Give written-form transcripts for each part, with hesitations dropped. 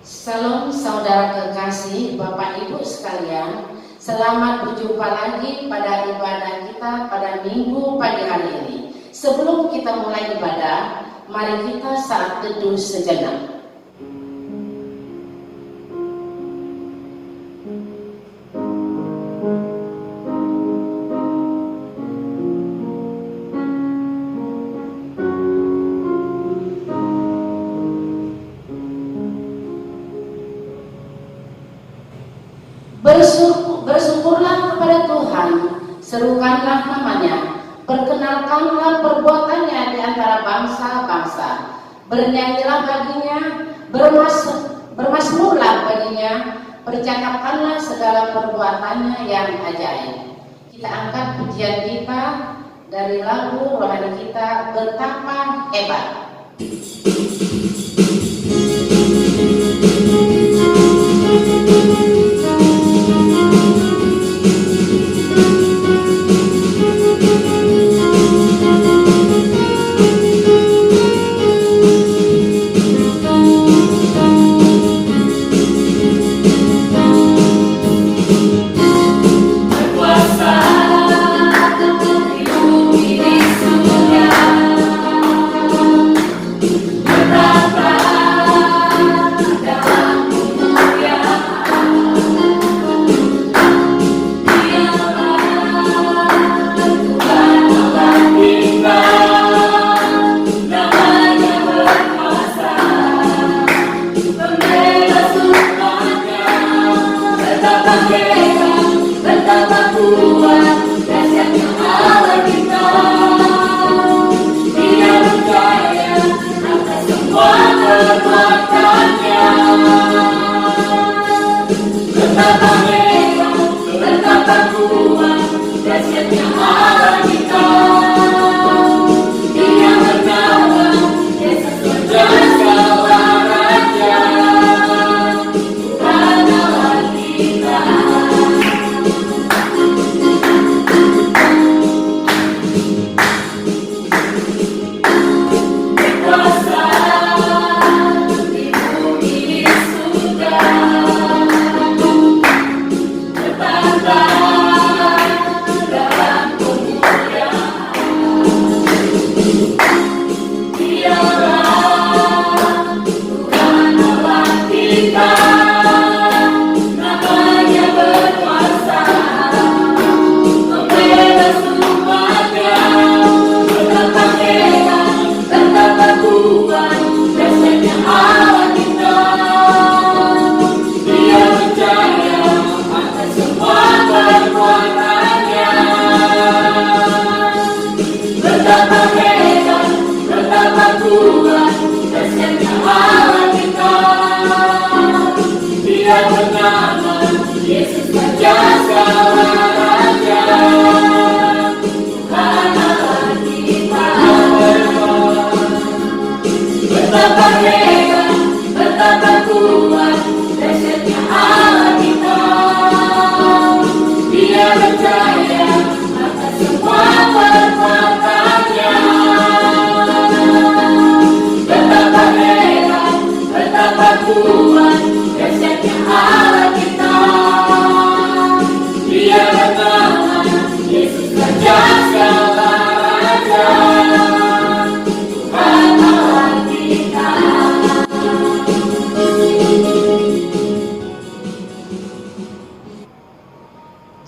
Salam saudara kekasih, Bapak Ibu sekalian. Selamat berjumpa lagi pada ibadah kita pada minggu pagi hari ini. Sebelum kita mulai ibadah, mari kita saat teduh sejenak. Bersyukurlah kepada Tuhan, serukanlah namanya, perkenalkanlah perbuatannya di antara bangsa-bangsa, bernyanyilah baginya, bermasmurlah baginya, percakapkanlah segala perbuatannya yang ajaib. Kita angkat pujian kita dari lagu rohani kita, Betapa Hebat.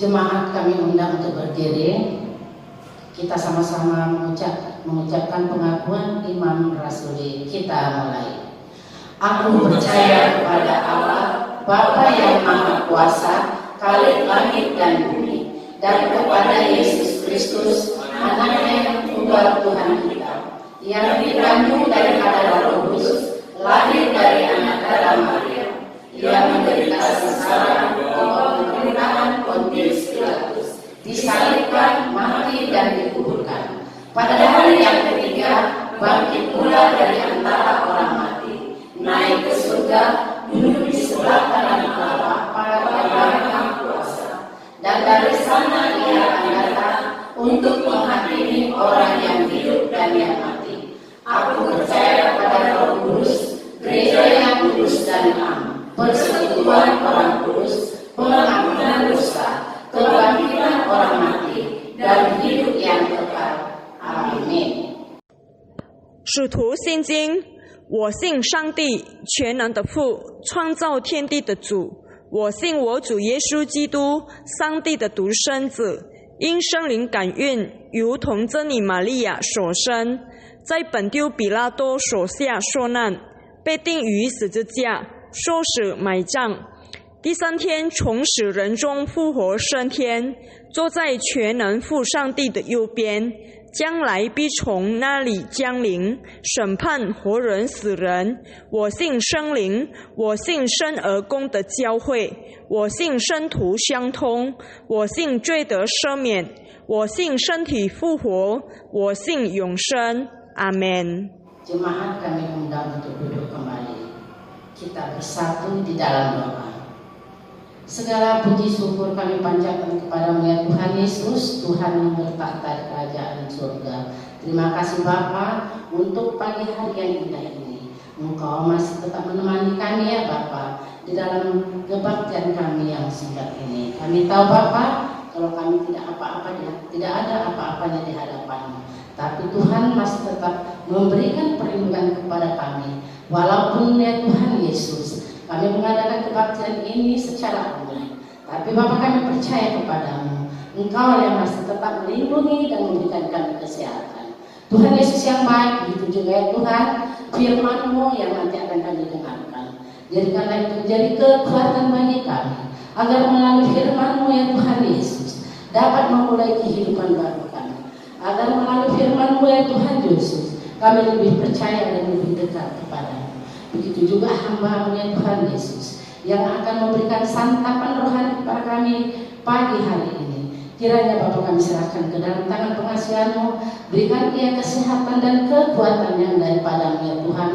Jemaat kami undang untuk berdiri. Kita sama-sama mengucapkan pengakuan Imam Rasuli. Kita mulai. Aku percaya kepada Allah, Bapa yang Maha Kuasa, Khalik langit dan bumi, dan kepada Yesus Kristus, Anaknya yang tunggal Tuhan kita, yang dikandung dari Roh Kudus, lahir dari anak darah Maria, yang menderita sengsara di bawah pemerintahan Pontius Pilatus, disalibkan, mati dan dikuburkan. Pada hari yang ketiga, bangkit pula dari antara orang mati, naik ke surga, duduk di sebelah kanan Allah Bapa yang Maha Kuasa, dan dari sana Ia akan datang untuk menghakimi orang yang hidup dan yang mati. Aku percaya pada Roh Kudus, gereja yang kudus dan am, persekutuan orang kudus, pengampunan dosa, kebangkitan orang mati, dan hidup yang kekal. Amin. 使徒信经，我信上帝全能的父，创造天地的主。我信我主耶稣基督，上帝的独生子，因圣灵感孕，如同真理玛利亚所生，在本丢比拉多手下受难，被钉于十字架，受死埋葬。第3天从死人中复活升天，坐在全能父上帝的右边，将来必从那里降临，审判活人死人。我信圣灵，我信生而公的教会，我信圣徒相通，我信罪得赦免，我信身体复活，我信永生。阿们。 Jemaat kami undang untuk duduk kembali. Kita bersatu di dalam doa. Segala puji syukur kami panjatkan kepada-Mu ya Tuhan Yesus, Tuhan yang bertahta di kerajaan surga. Terima kasih Bapa untuk pagi hari yang indah ini. Engkau masih tetap menemani kami ya Bapa di dalam kebaktian kami yang singkat ini. Kami tahu Bapa kalau kami tidak ada apa-apanya di hadapan-Mu. Tapi Tuhan masih tetap memberikan perlindungan kepada kami. Walaupun ya Tuhan Yesus, kami mengadakan kebaktian ini secara online. Tapi Bapa kami percaya kepadamu. Engkau yang masih tetap melindungi dan memberikan kami kesehatan. Tuhan Yesus yang baik, begitu juga ya Tuhan, firman-Mu yang nanti akan kami dengarkan. Jadikanlah itu menjadi kekuatan bagi kami. Agar melalui firman-Mu ya Tuhan Yesus, dapat memulai kehidupan baru kami. Agar melalui firman-Mu ya Tuhan Yesus, kami lebih percaya dan lebih dekat kepada-Mu. Begitu juga hamba-Mu ya Tuhan Yesus yang akan memberikan santapan rohani kepada kami pagi hari ini. Kiranya Bapa kami serahkan ke dalam tangan pengasihan-Mu. Berikan ia kesehatan dan kekuatan yang daripada-Mu ya Tuhan,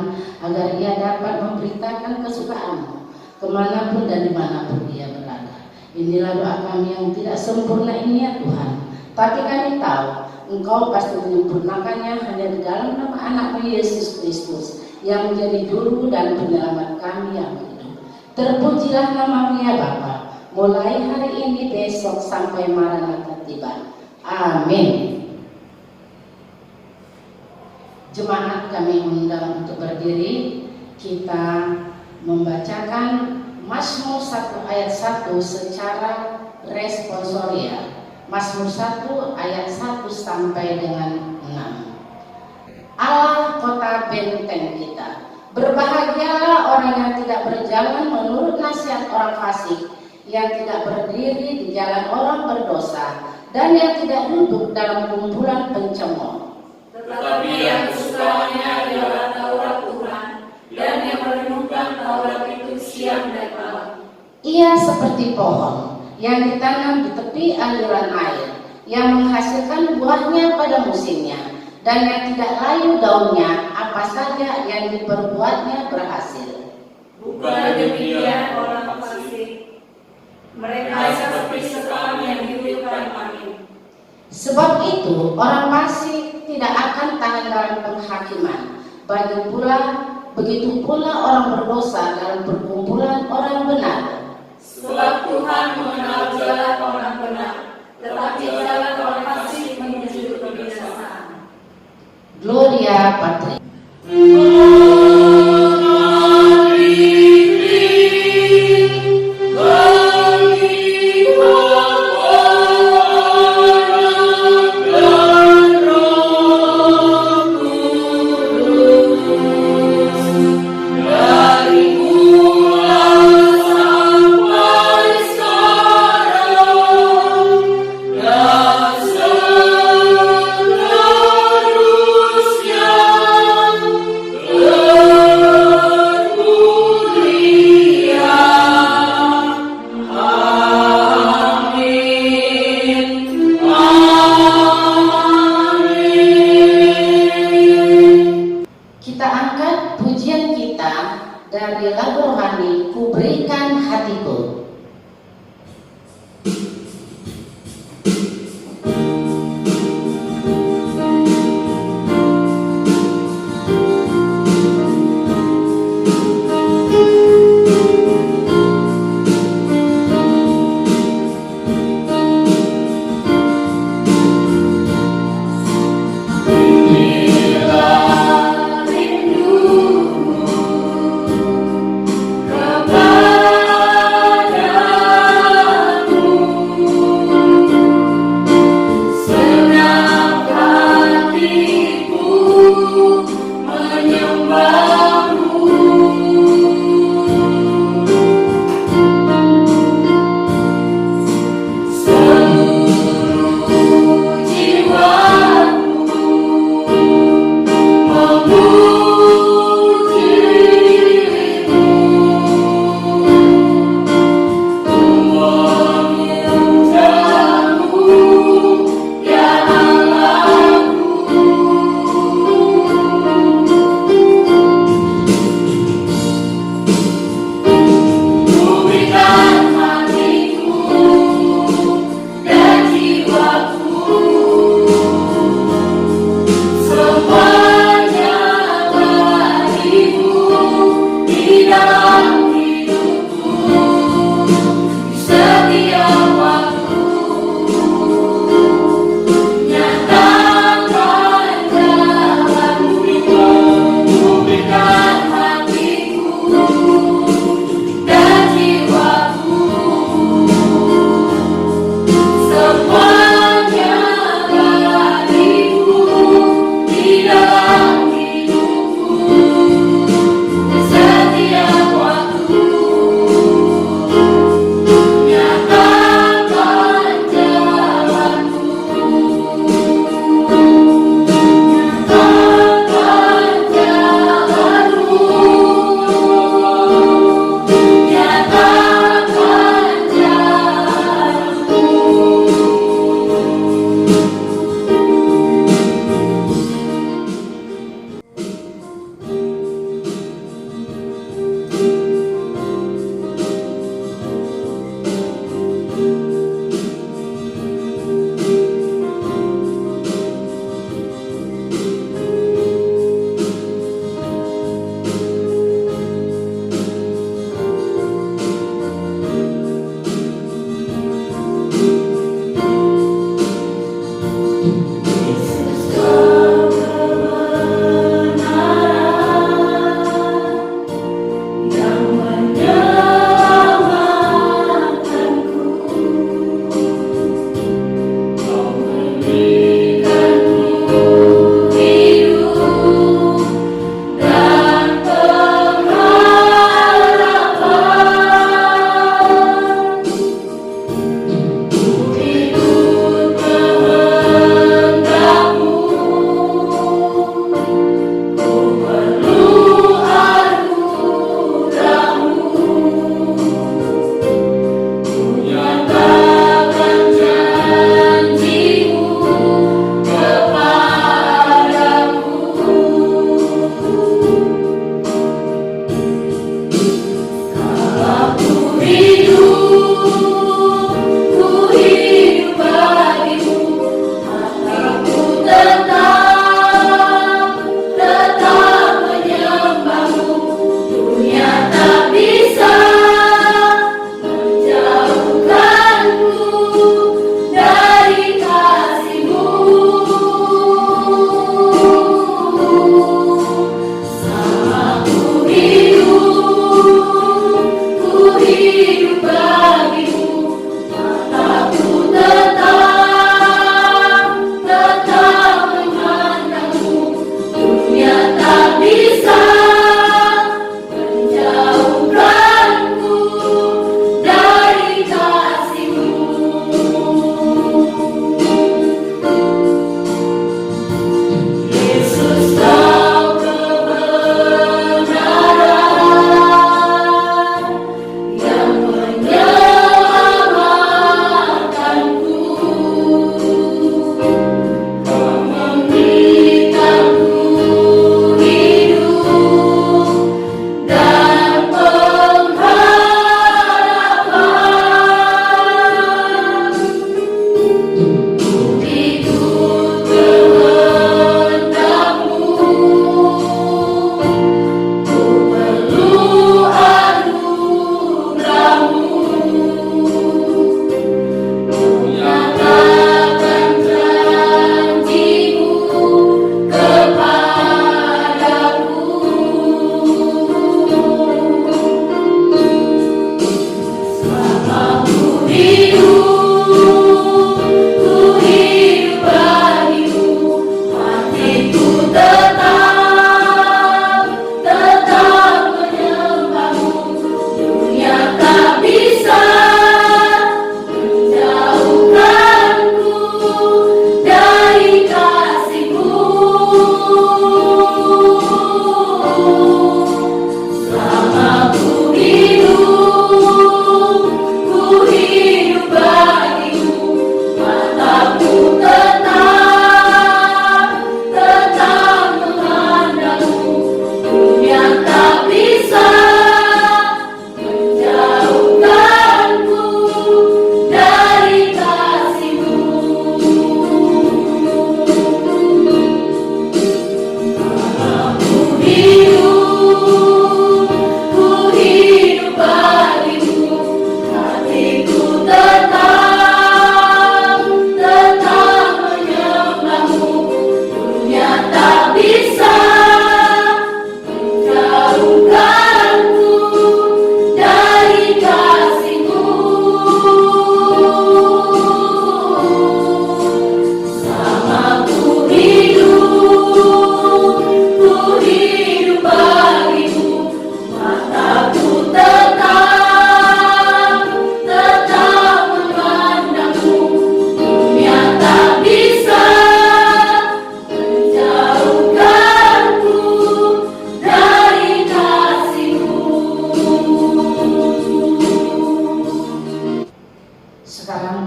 agar ia dapat memberitakan kesukaan-Mu kemanapun dan dimanapun ia berada. Inilah doa kami yang tidak sempurna ini ya Tuhan, tapi kami tahu Engkau pasti menyempurnakannya hanya di dalam nama anak-Mu Yesus Kristus yang menjadi juru dan penyelamat kami yang hidup. Terpujilah nama-Mu ya Bapa, mulai hari ini, besok sampai Maranatha tiba. Amin. Jemaat kami undang untuk berdiri. Kita membacakan Mazmur 1 ayat 1 secara responsoria. Mazmur 1 ayat 1 sampai dengan 6. Allah kota benteng kita. Berbahagialah orang yang tidak berjalan menurut nasihat orang fasik, yang tidak berdiri di jalan orang berdosa, dan yang tidak duduk dalam kumpulan pencemooh. Tetapi yang kesukaannya adalah Taurat Tuhan, dan yang merenungkan Taurat itu siang dan malam. Ia seperti pohon yang ditanam di tepi aliran air, yang menghasilkan buahnya pada musimnya, dan yang tidak layu daunnya, apa saja yang diperbuatnya berhasil. Bukan demikian orang fasik, mereka seperti sekam yang ditiupkan angin. Sebab itu orang fasik tidak akan tahan dalam penghakiman. Begitu pula orang berdosa dalam perkumpulan orang benar. Sebab Tuhan mengenal jalan orang benar, tetapi jalan orang fasik menuju kebinasaan. Gloria Patri. Dari lagu rohani Kuberikan Hatiku.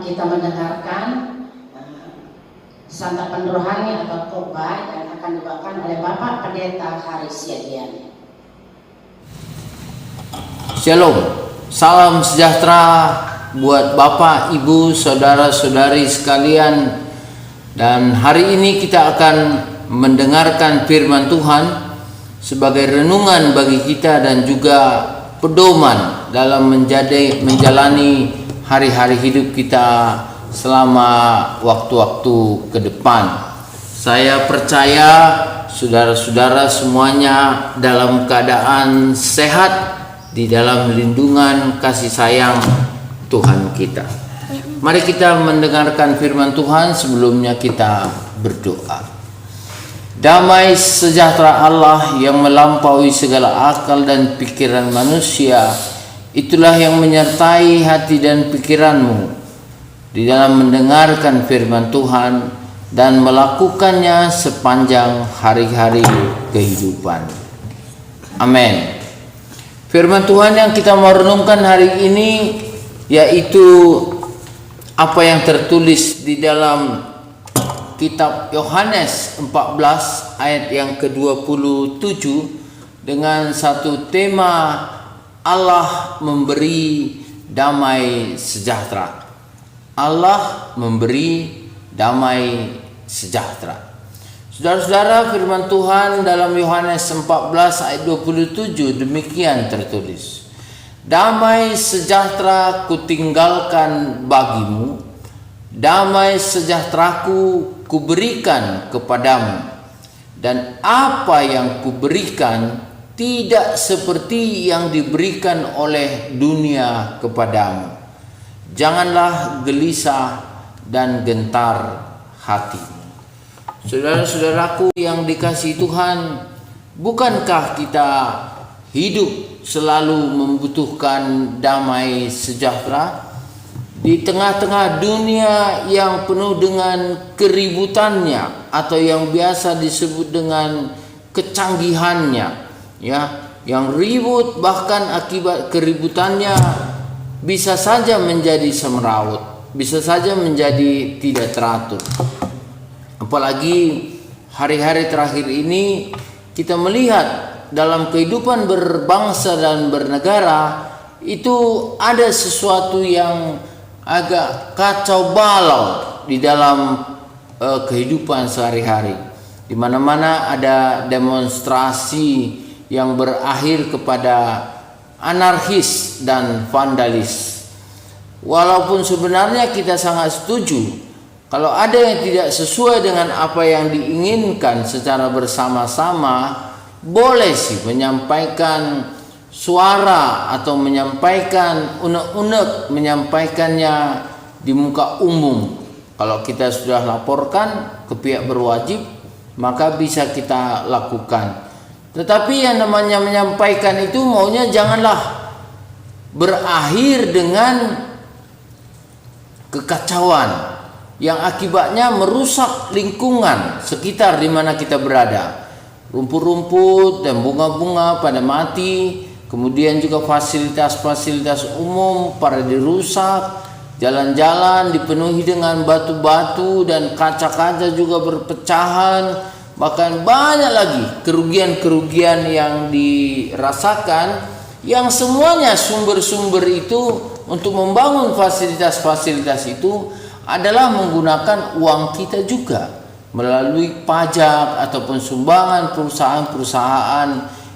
kita mendengarkan santapan rohani atau khotbah yang akan dibawakan oleh Bapak Pendeta Haris Yadian. Shalom, salam sejahtera buat Bapak, Ibu, saudara-saudari sekalian. Dan hari ini kita akan mendengarkan firman Tuhan sebagai renungan bagi kita dan juga pedoman dalam menjalani hari-hari hidup kita selama waktu-waktu ke depan. Saya percaya saudara-saudara semuanya dalam keadaan sehat di dalam lindungan kasih sayang Tuhan kita. Mari kita mendengarkan firman Tuhan, sebelumnya kita berdoa. Damai sejahtera Allah yang melampaui segala akal dan pikiran manusia, itulah yang menyertai hati dan pikiranmu di dalam mendengarkan firman Tuhan dan melakukannya sepanjang hari-hari kehidupan. Amin. Firman Tuhan yang kita mau renungkan hari ini yaitu apa yang tertulis di dalam kitab Yohanes 14 ayat yang ke-27 dengan satu tema, Allah memberi damai sejahtera. Allah memberi damai sejahtera. Saudara-saudara, firman Tuhan dalam Yohanes 14 ayat 27 demikian tertulis. Damai sejahtera kutinggalkan bagimu, damai sejahteraku kuberikan kepadamu, dan apa yang kuberikan tidak seperti yang diberikan oleh dunia kepadamu. Janganlah gelisah dan gentar hatimu. Saudara-saudaraku yang dikasihi Tuhan, bukankah kita hidup selalu membutuhkan damai sejahtera di tengah-tengah dunia yang penuh dengan keributannya atau yang biasa disebut dengan kecanggihannya, ya, yang ribut, bahkan akibat keributannya bisa saja menjadi semrawut, bisa saja menjadi tidak teratur. Apalagi hari-hari terakhir ini kita melihat dalam kehidupan berbangsa dan bernegara itu ada sesuatu yang agak kacau balau di dalam kehidupan sehari-hari. Di mana-mana ada demonstrasi yang berakhir kepada anarkis dan vandalis. Walaupun sebenarnya kita sangat setuju kalau ada yang tidak sesuai dengan apa yang diinginkan secara bersama-sama, boleh sih menyampaikan suara atau menyampaikan unek-unek, menyampaikannya di muka umum. Kalau kita sudah laporkan ke pihak berwajib, maka bisa kita lakukan. Tetapi yang namanya menyampaikan itu maunya janganlah berakhir dengan kekacauan yang akibatnya merusak lingkungan sekitar di mana kita berada. Rumput-rumput dan bunga-bunga pada mati, kemudian juga fasilitas-fasilitas umum pada dirusak, jalan-jalan dipenuhi dengan batu-batu dan kaca-kaca juga berpecahan, bahkan banyak lagi kerugian-kerugian yang dirasakan, yang semuanya sumber-sumber itu untuk membangun fasilitas-fasilitas itu adalah menggunakan uang kita juga, melalui pajak ataupun sumbangan perusahaan-perusahaan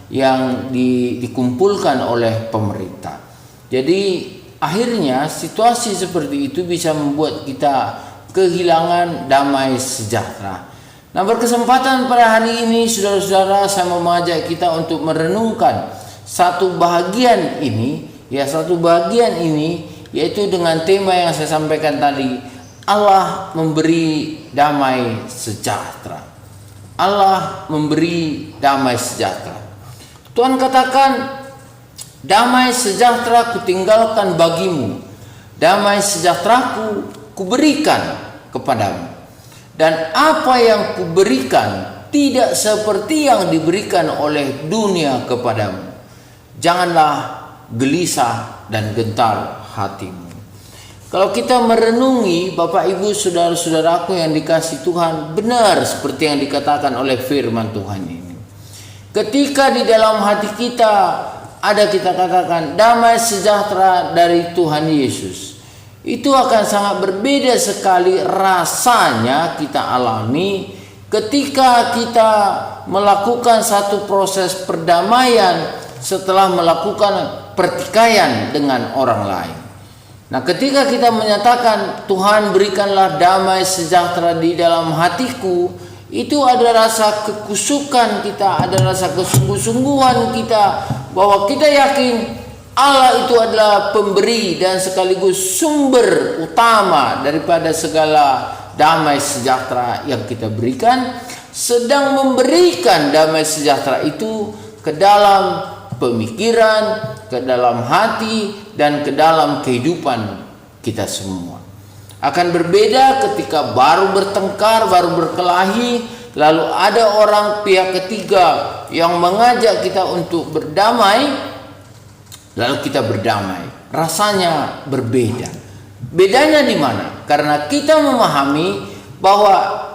yang dikumpulkan oleh pemerintah. Jadi akhirnya situasi seperti itu bisa membuat kita kehilangan damai sejahtera. Nah, berkesempatan pada hari ini saudara-saudara, saya mau mengajak kita untuk merenungkan satu bagian ini, yaitu dengan tema yang saya sampaikan tadi, Allah memberi damai sejahtera. Allah memberi damai sejahtera. Tuhan katakan, damai sejahtera kutinggalkan bagimu, damai sejahteraku kuberikan kepadamu. Dan apa yang kuberikan tidak seperti yang diberikan oleh dunia kepadamu. Janganlah gelisah dan gentar hatimu. Kalau kita merenungi, Bapak Ibu saudara-saudaraku yang dikasihi Tuhan, benar seperti yang dikatakan oleh firman Tuhan ini. Ketika di dalam hati kita ada, kita katakan, damai sejahtera dari Tuhan Yesus, itu akan sangat berbeda sekali rasanya kita alami ketika kita melakukan satu proses perdamaian setelah melakukan pertikaian dengan orang lain. Nah, ketika kita menyatakan Tuhan berikanlah damai sejahtera di dalam hatiku, itu ada rasa kekusukan kita, ada rasa kesungguh-sungguhan kita, bahwa kita yakin Allah itu adalah pemberi dan sekaligus sumber utama daripada segala damai sejahtera yang kita berikan, sedang memberikan damai sejahtera itu ke dalam pemikiran, ke dalam hati, dan ke dalam kehidupan kita semua. Akan berbeda ketika baru bertengkar, baru berkelahi, lalu ada orang pihak ketiga yang mengajak kita untuk berdamai, lalu kita berdamai. Rasanya berbeda. Bedanya di mana? Karena kita memahami bahwa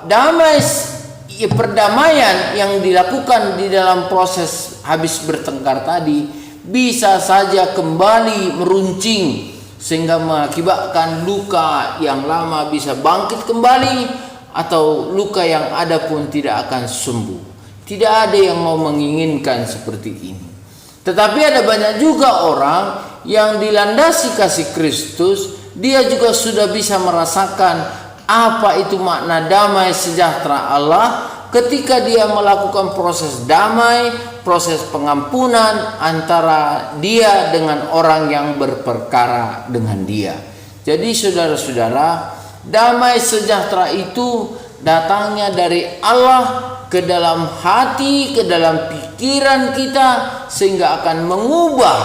perdamaian yang dilakukan di dalam proses habis bertengkar tadi bisa saja kembali meruncing sehingga mengakibatkan luka yang lama bisa bangkit kembali, atau luka yang ada pun tidak akan sembuh. Tidak ada yang mau menginginkan seperti ini. Tetapi ada banyak juga orang yang dilandasi kasih Kristus, dia juga sudah bisa merasakan apa itu makna damai sejahtera Allah ketika dia melakukan proses damai, proses pengampunan antara dia dengan orang yang berperkara dengan dia. Jadi saudara-saudara, damai sejahtera itu datangnya dari Allah ke dalam hati, ke dalam pikiran kita, sehingga akan mengubah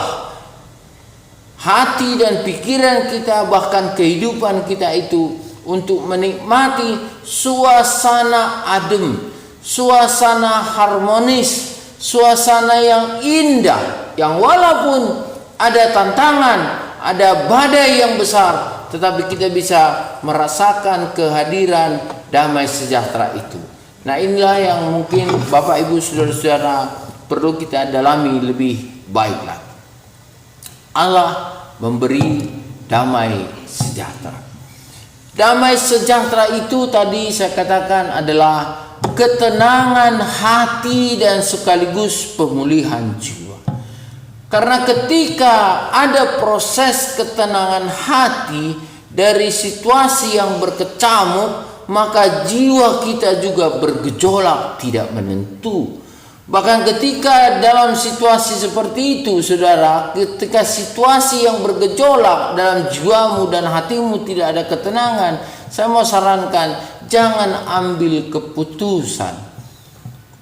hati dan pikiran kita, bahkan kehidupan kita itu, untuk menikmati suasana adem, suasana harmonis, suasana yang indah, yang walaupun ada tantangan, ada badai yang besar, tetapi kita bisa merasakan kehadiran damai sejahtera itu. Nah, inilah yang mungkin Bapak Ibu saudara-saudara perlu kita dalami lebih baik lagi. Allah memberi damai sejahtera. Damai sejahtera itu tadi saya katakan adalah ketenangan hati dan sekaligus pemulihan jiwa. Karena ketika ada proses ketenangan hati dari situasi yang berkecamuk, maka jiwa kita juga bergejolak tidak menentu. Bahkan ketika dalam situasi seperti itu, saudara, ketika situasi yang bergejolak dalam jiwamu dan hatimu tidak ada ketenangan, saya mau sarankan, jangan ambil keputusan.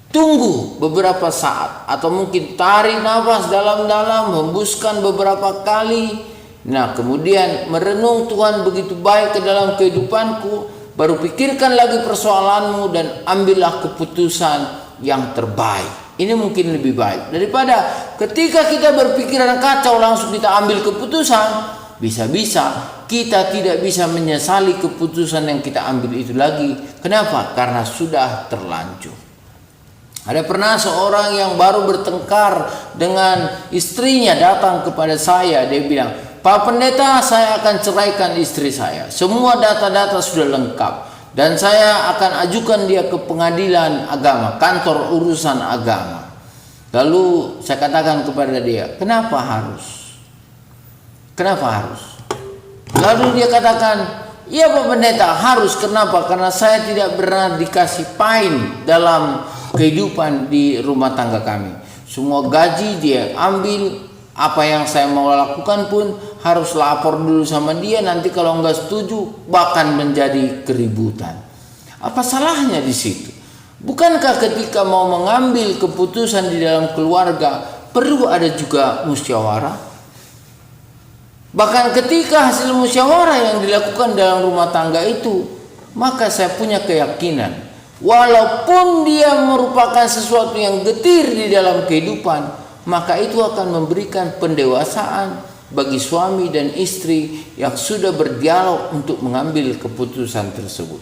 Tunggu beberapa saat, atau mungkin tarik nafas dalam-dalam, hembuskan beberapa kali. Nah, kemudian merenung, Tuhan begitu baik ke dalam kehidupanku, baru pikirkan lagi persoalanmu dan ambillah keputusan yang terbaik. Ini mungkin lebih baik daripada ketika kita berpikiran kacau langsung kita ambil keputusan. Bisa-bisa kita tidak bisa menyesali keputusan yang kita ambil itu lagi. Kenapa? Karena sudah terlanjur. Ada pernah seorang yang baru bertengkar dengan istrinya datang kepada saya. Dia bilang, Pak Pendeta, saya akan ceraikan istri saya. Semua data-data sudah lengkap. Dan saya akan ajukan dia ke pengadilan agama, kantor urusan agama. Lalu saya katakan kepada dia, kenapa harus? Kenapa harus? Lalu dia katakan, iya Pak Pendeta, harus. Kenapa? Karena saya tidak pernah dikasih pain dalam kehidupan di rumah tangga kami. Semua gaji dia ambil. Apa yang saya mau lakukan pun harus lapor dulu sama dia. Nanti kalau nggak setuju bahkan menjadi keributan. Apa salahnya di situ? Bukankah ketika mau mengambil keputusan di dalam keluarga perlu ada juga musyawarah? Bahkan ketika hasil musyawarah yang dilakukan dalam rumah tangga itu, maka saya punya keyakinan, walaupun dia merupakan sesuatu yang getir di dalam kehidupan, maka itu akan memberikan pendewasaan, bagi suami dan istri yang sudah berdialog untuk mengambil keputusan tersebut.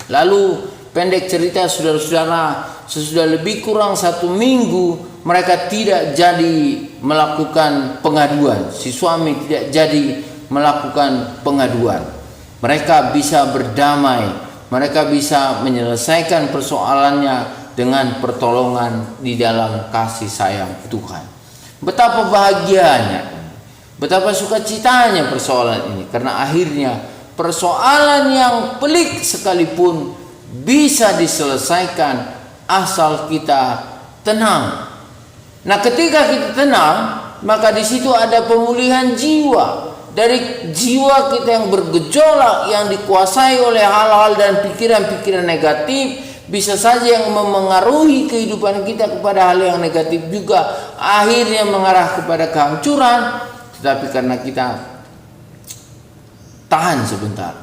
Lalu pendek cerita saudara-saudara, sesudah lebih kurang 1 minggu mereka tidak jadi melakukan pengaduan. Si suami tidak jadi melakukan pengaduan. Mereka bisa berdamai, mereka bisa menyelesaikan persoalannya dengan pertolongan di dalam kasih sayang Tuhan. Betapa bahagianya, betapa sukacitanya persoalan ini, karena akhirnya persoalan yang pelik sekalipun bisa diselesaikan asal kita tenang. Nah, ketika kita tenang, maka di situ ada pemulihan jiwa. Dari jiwa kita yang bergejolak, yang dikuasai oleh hal-hal dan pikiran-pikiran negatif, bisa saja yang memengaruhi kehidupan kita kepada hal yang negatif juga, akhirnya mengarah kepada kehancuran. Tetapi karena kita tahan sebentar,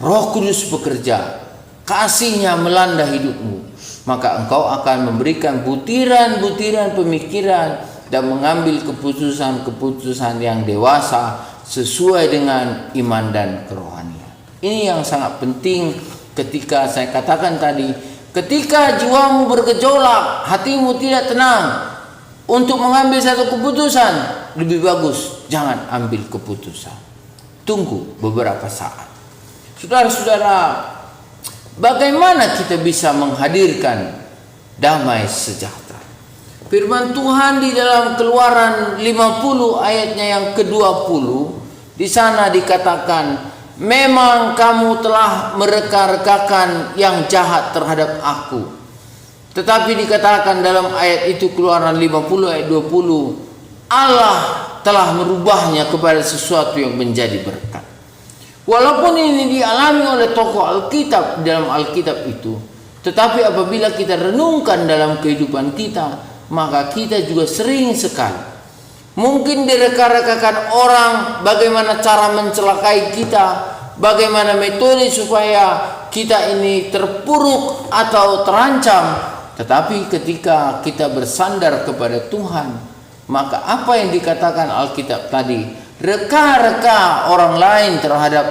Roh Kudus bekerja, kasih-Nya melanda hidupmu, maka engkau akan memberikan butiran-butiran pemikiran dan mengambil keputusan-keputusan yang dewasa sesuai dengan iman dan kerohanian. Ini yang sangat penting ketika saya katakan tadi, ketika jiwamu bergejolak, hatimu tidak tenang untuk mengambil satu keputusan, lebih bagus jangan ambil keputusan. Tunggu beberapa saat. Saudara-saudara, bagaimana kita bisa menghadirkan damai sejahtera? Firman Tuhan di dalam Keluaran 50 ayatnya yang ke-20, di sana dikatakan, memang kamu telah mereka-rekakan yang jahat terhadap aku. Tetapi dikatakan dalam ayat itu, Keluaran 50 ayat 20, Allah telah merubahnya kepada sesuatu yang menjadi berkat. Walaupun ini dialami oleh tokoh Alkitab dalam Alkitab itu, tetapi apabila kita renungkan dalam kehidupan kita, maka kita juga sering sekali mungkin direka-rekakan orang bagaimana cara mencelakai kita, bagaimana metode supaya kita ini terpuruk atau terancam. Tetapi ketika kita bersandar kepada Tuhan, maka apa yang dikatakan Alkitab tadi, reka-reka orang lain terhadap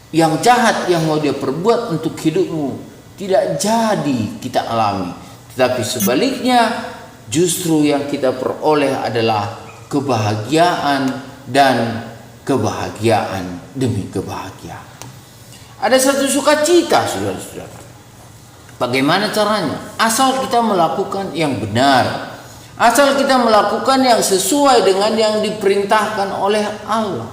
yang jahat yang mau dia perbuat untuk hidupmu, tidak jadi kita alami. Tetapi sebaliknya, justru yang kita peroleh adalah kebahagiaan dan kebahagiaan demi kebahagiaan. Ada satu sukacita, saudara-saudara. Bagaimana caranya? Asal kita melakukan yang benar, asal kita melakukan yang sesuai dengan yang diperintahkan oleh Allah.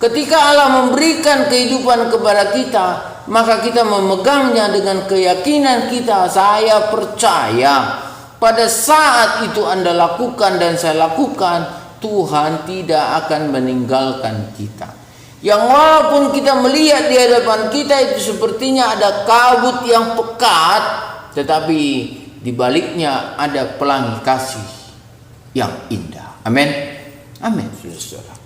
Ketika Allah memberikan kehidupan kepada kita, maka kita memegangnya dengan keyakinan kita. Saya percaya pada saat itu Anda lakukan dan saya lakukan, Tuhan tidak akan meninggalkan kita. Yang walaupun kita melihat di hadapan kita itu sepertinya ada kabut yang pekat, tetapi di baliknya ada pelangi kasih yang indah. Amin. Amin, saudara.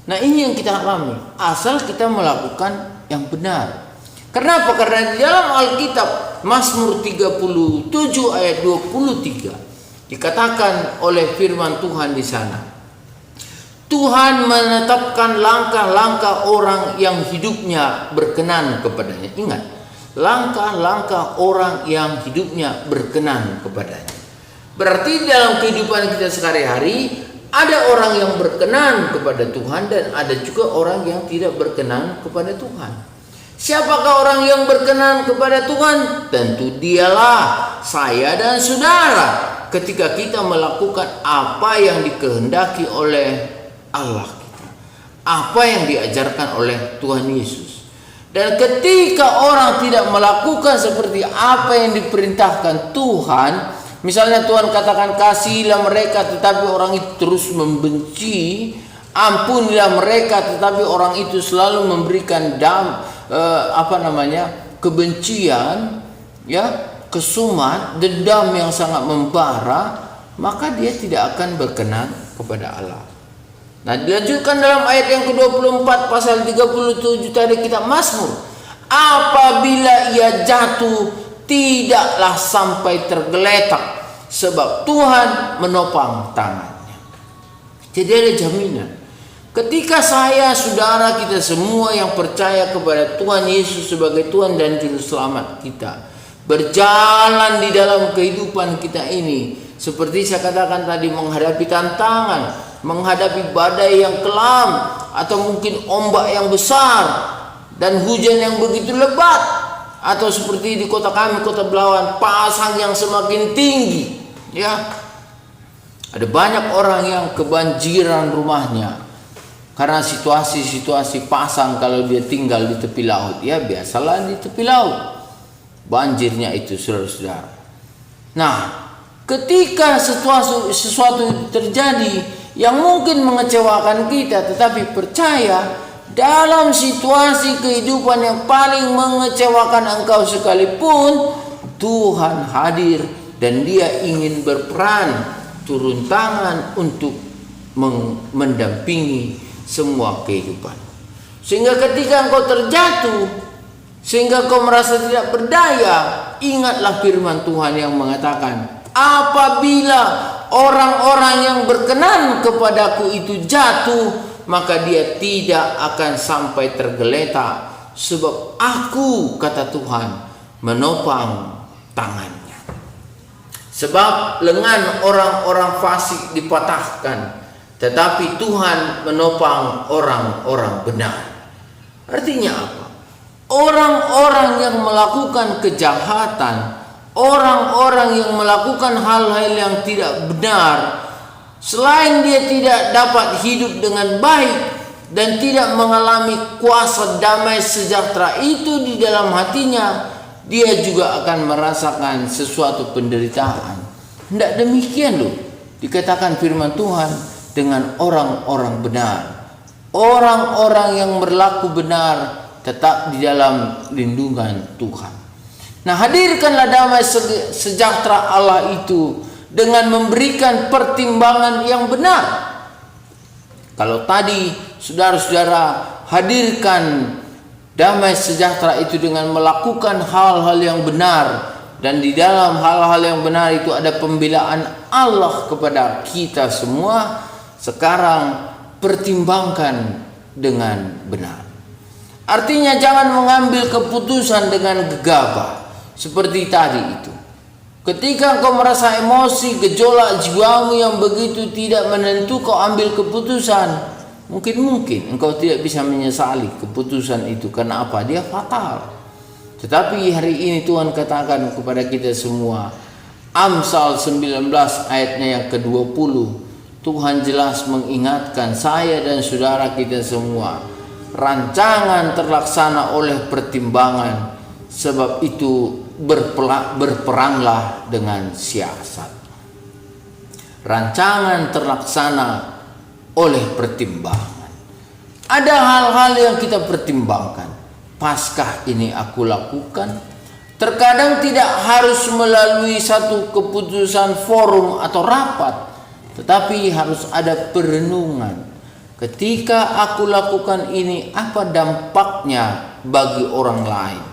Nah, ini yang kita alami asal kita melakukan yang benar. Kenapa? Karena di dalam Alkitab Mazmur 37 ayat 23 dikatakan oleh firman Tuhan di sana, Tuhan menetapkan langkah-langkah orang yang hidupnya berkenan kepadanya. Ingat, langkah-langkah orang yang hidupnya berkenan kepadanya. Berarti dalam kehidupan kita sehari-hari ada orang yang berkenan kepada Tuhan dan ada juga orang yang tidak berkenan kepada Tuhan. Siapakah orang yang berkenan kepada Tuhan? Tentu dialah saya dan saudara. Ketika kita melakukan apa yang dikehendaki oleh Allah kita, apa yang diajarkan oleh Tuhan Yesus. Dan ketika orang tidak melakukan seperti apa yang diperintahkan Tuhan, misalnya Tuhan katakan kasihilah mereka, tetapi orang itu terus membenci, ampunilah mereka, tetapi orang itu selalu memberikan kebencian, ya, kesumat, dendam yang sangat membara, maka dia tidak akan berkenan kepada Allah. Nah, dilanjutkan dalam ayat yang ke-24 pasal 37 tadi kitab Mazmur, apabila ia jatuh tidaklah sampai tergeletak, sebab Tuhan menopang tangannya. Jadi ada jaminan. Ketika saya, saudara, kita semua yang percaya kepada Tuhan Yesus sebagai Tuhan dan Juru Selamat kita, berjalan di dalam kehidupan kita ini, seperti saya katakan tadi, menghadapi tantangan, menghadapi badai yang kelam, atau mungkin ombak yang besar, dan hujan yang begitu lebat, atau seperti di kota kami, Kota Belawan, pasang yang semakin tinggi, ya. Ada banyak orang yang kebanjiran rumahnya karena situasi-situasi pasang kalau dia tinggal di tepi laut. Ya biasalah di tepi laut banjirnya itu, saudara-saudara. Nah, ketika sesuatu terjadi yang mungkin mengecewakan kita, tetapi percaya dalam situasi kehidupan yang paling mengecewakan engkau sekalipun, Tuhan hadir dan Dia ingin berperan, turun tangan untuk mendampingi semua kehidupan. Sehingga ketika engkau terjatuh, sehingga kau merasa tidak berdaya, ingatlah firman Tuhan yang mengatakan, apabila orang-orang yang berkenan kepadaku itu jatuh, maka dia tidak akan sampai tergeletak, sebab aku, kata Tuhan, menopang tangannya. Sebab lengan orang-orang fasik dipatahkan, tetapi Tuhan menopang orang-orang benar. Artinya apa? Orang-orang yang melakukan kejahatan, orang-orang yang melakukan hal-hal yang tidak benar, selain dia tidak dapat hidup dengan baik dan tidak mengalami kuasa damai sejahtera itu di dalam hatinya, dia juga akan merasakan sesuatu penderitaan. Tidak demikian loh dikatakan firman Tuhan dengan orang-orang benar. Orang-orang yang berlaku benar tetap di dalam lindungan Tuhan. Nah, hadirkanlah damai sejahtera Allah itu dengan memberikan pertimbangan yang benar. Kalau tadi saudara-saudara hadirkan damai sejahtera itu dengan melakukan hal-hal yang benar, dan di dalam hal-hal yang benar itu ada pembelaan Allah kepada kita semua, sekarang pertimbangkan dengan benar. Artinya jangan mengambil keputusan dengan gegabah seperti tadi itu. Ketika engkau merasa emosi, gejolak jiwamu yang begitu tidak menentu, kau ambil keputusan. Mungkin engkau tidak bisa menyesali keputusan itu. Karena apa? Dia fatal. Tetapi hari ini Tuhan katakan kepada kita semua, Amsal 19 ayatnya yang ke-20, Tuhan jelas mengingatkan saya dan saudara kita semua, rancangan terlaksana oleh pertimbangan, sebab itu berperanglah dengan siasat. Rancangan terlaksana oleh pertimbangan. Ada hal-hal yang kita pertimbangkan. Paskah ini aku lakukan? Terkadang tidak harus melalui satu keputusan forum atau rapat, tetapi harus ada perenungan. Ketika aku lakukan ini, apa dampaknya bagi orang lain?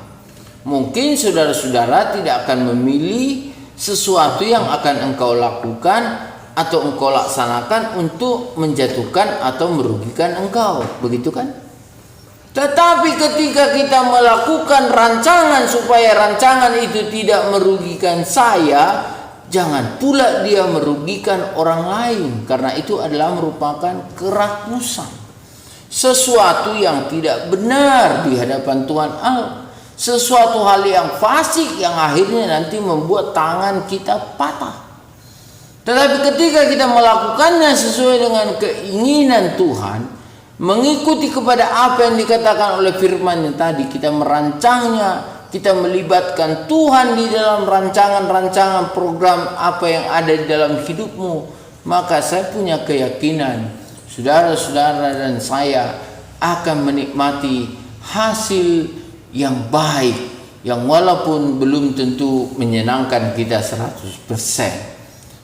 Mungkin saudara-saudara tidak akan memilih sesuatu yang akan engkau lakukan atau engkau laksanakan untuk menjatuhkan atau merugikan engkau, begitu kan? Tetapi ketika kita melakukan rancangan supaya rancangan itu tidak merugikan saya, jangan pula dia merugikan orang lain, karena itu adalah merupakan kerakusan, sesuatu yang tidak benar di hadapan Tuhan Allah. Sesuatu hal yang fasik yang akhirnya nanti membuat tangan kita patah. Tetapi ketika kita melakukannya sesuai dengan keinginan Tuhan, mengikuti kepada apa yang dikatakan oleh firman-Nya tadi, kita merancangnya, kita melibatkan Tuhan di dalam rancangan-rancangan program apa yang ada di dalam hidupmu, maka saya punya keyakinan saudara-saudara dan saya akan menikmati hasil yang baik, yang walaupun belum tentu menyenangkan kita 100%.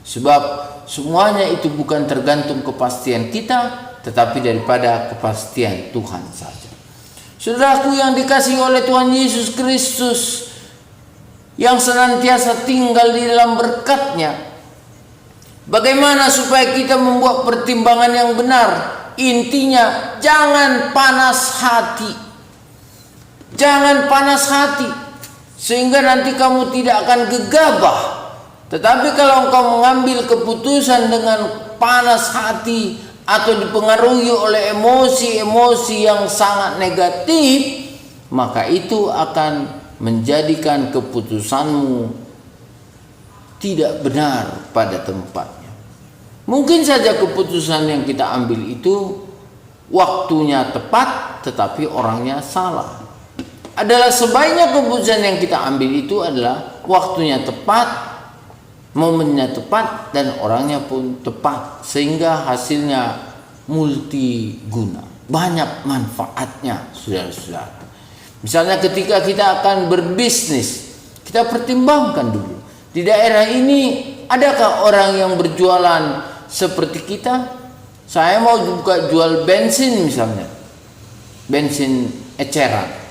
Sebab semuanya itu bukan tergantung kepastian kita, tetapi daripada kepastian Tuhan saja. Saudaraku yang dikasihi oleh Tuhan Yesus Kristus, yang senantiasa tinggal di dalam berkat-Nya, Bagaimana supaya kita membuat pertimbangan yang benar? Intinya, jangan panas hati. Jangan panas hati, sehingga nanti kamu tidak akan gegabah. Tetapi kalau engkau mengambil keputusan dengan panas hati atau dipengaruhi oleh emosi-emosi yang sangat negatif, maka itu akan menjadikan keputusanmu tidak benar pada tempatnya. Mungkin saja keputusan yang kita ambil itu waktunya tepat, tetapi orangnya salah. Adalah sebaiknya keputusan yang kita ambil itu adalah waktunya tepat, momennya tepat, dan orangnya pun tepat, sehingga hasilnya multiguna, banyak manfaatnya, saudara-saudara. Misalnya ketika kita akan berbisnis, kita pertimbangkan dulu, di daerah ini adakah orang yang berjualan seperti kita? Saya mau buka jual bensin misalnya, bensin eceran.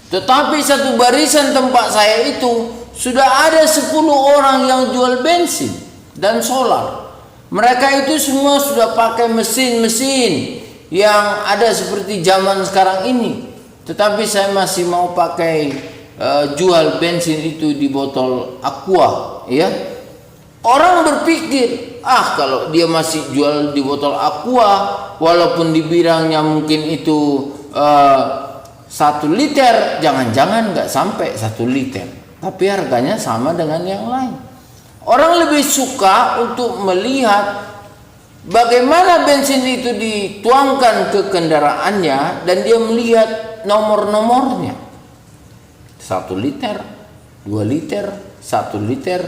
Tetapi satu barisan tempat saya itu sudah ada 10 orang yang jual bensin dan solar. Mereka itu semua sudah pakai mesin-mesin yang ada seperti zaman sekarang ini. Tetapi saya masih mau pakai jual bensin itu di botol aqua, ya. Orang berpikir, kalau dia masih jual di botol aqua, walaupun dibilangnya mungkin itu 1 liter, jangan-jangan nggak sampai 1 liter, tapi harganya sama dengan yang lain. Orang lebih suka untuk melihat bagaimana bensin itu dituangkan ke kendaraannya, dan dia melihat nomor-nomornya. 1 liter, 2 liter, 1 liter,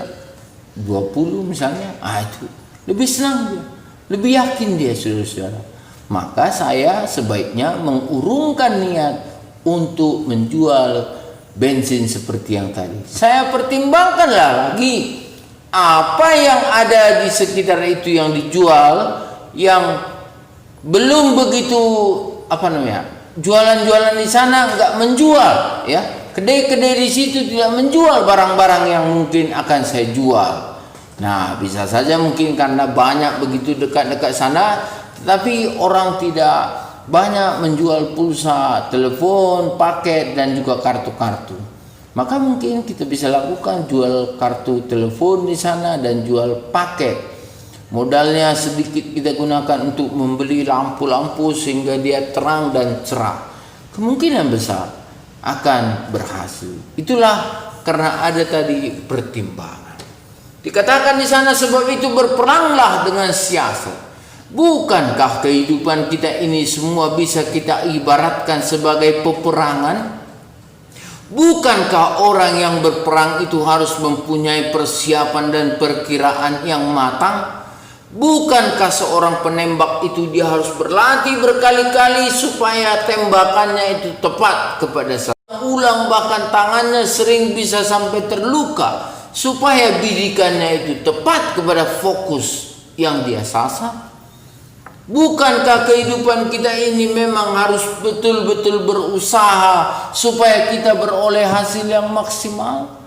20 misalnya. Itu lebih senang dia, lebih yakin dia, saudara-saudara. Maka saya sebaiknya mengurungkan niat untuk menjual bensin seperti yang tadi. Saya pertimbangkanlah lagi apa yang ada di sekitar itu yang dijual, yang belum begitu jualan-jualan di sana nggak menjual, ya. Kedai-kedai di situ tidak menjual barang-barang yang mungkin akan saya jual. Nah, bisa saja mungkin karena banyak begitu dekat-dekat sana, tetapi orang tidak banyak menjual pulsa, telepon, paket, dan juga kartu-kartu. Maka mungkin kita bisa lakukan jual kartu telepon di sana dan jual paket. Modalnya sedikit kita gunakan untuk membeli lampu-lampu sehingga dia terang dan cerah. Kemungkinan besar akan berhasil. Itulah karena ada tadi pertimbangan. Dikatakan di sana, sebab itu berperanglah dengan siasat. Bukankah kehidupan kita ini semua bisa kita ibaratkan sebagai peperangan? Bukankah orang yang berperang itu harus mempunyai persiapan dan perkiraan yang matang? Bukankah seorang penembak itu dia harus berlatih berkali-kali supaya tembakannya itu tepat kepada sasaran? Ulang, bahkan tangannya sering bisa sampai terluka supaya bidikannya itu tepat kepada fokus yang dia sasar. Bukankah kehidupan kita ini memang harus betul-betul berusaha supaya kita beroleh hasil yang maksimal?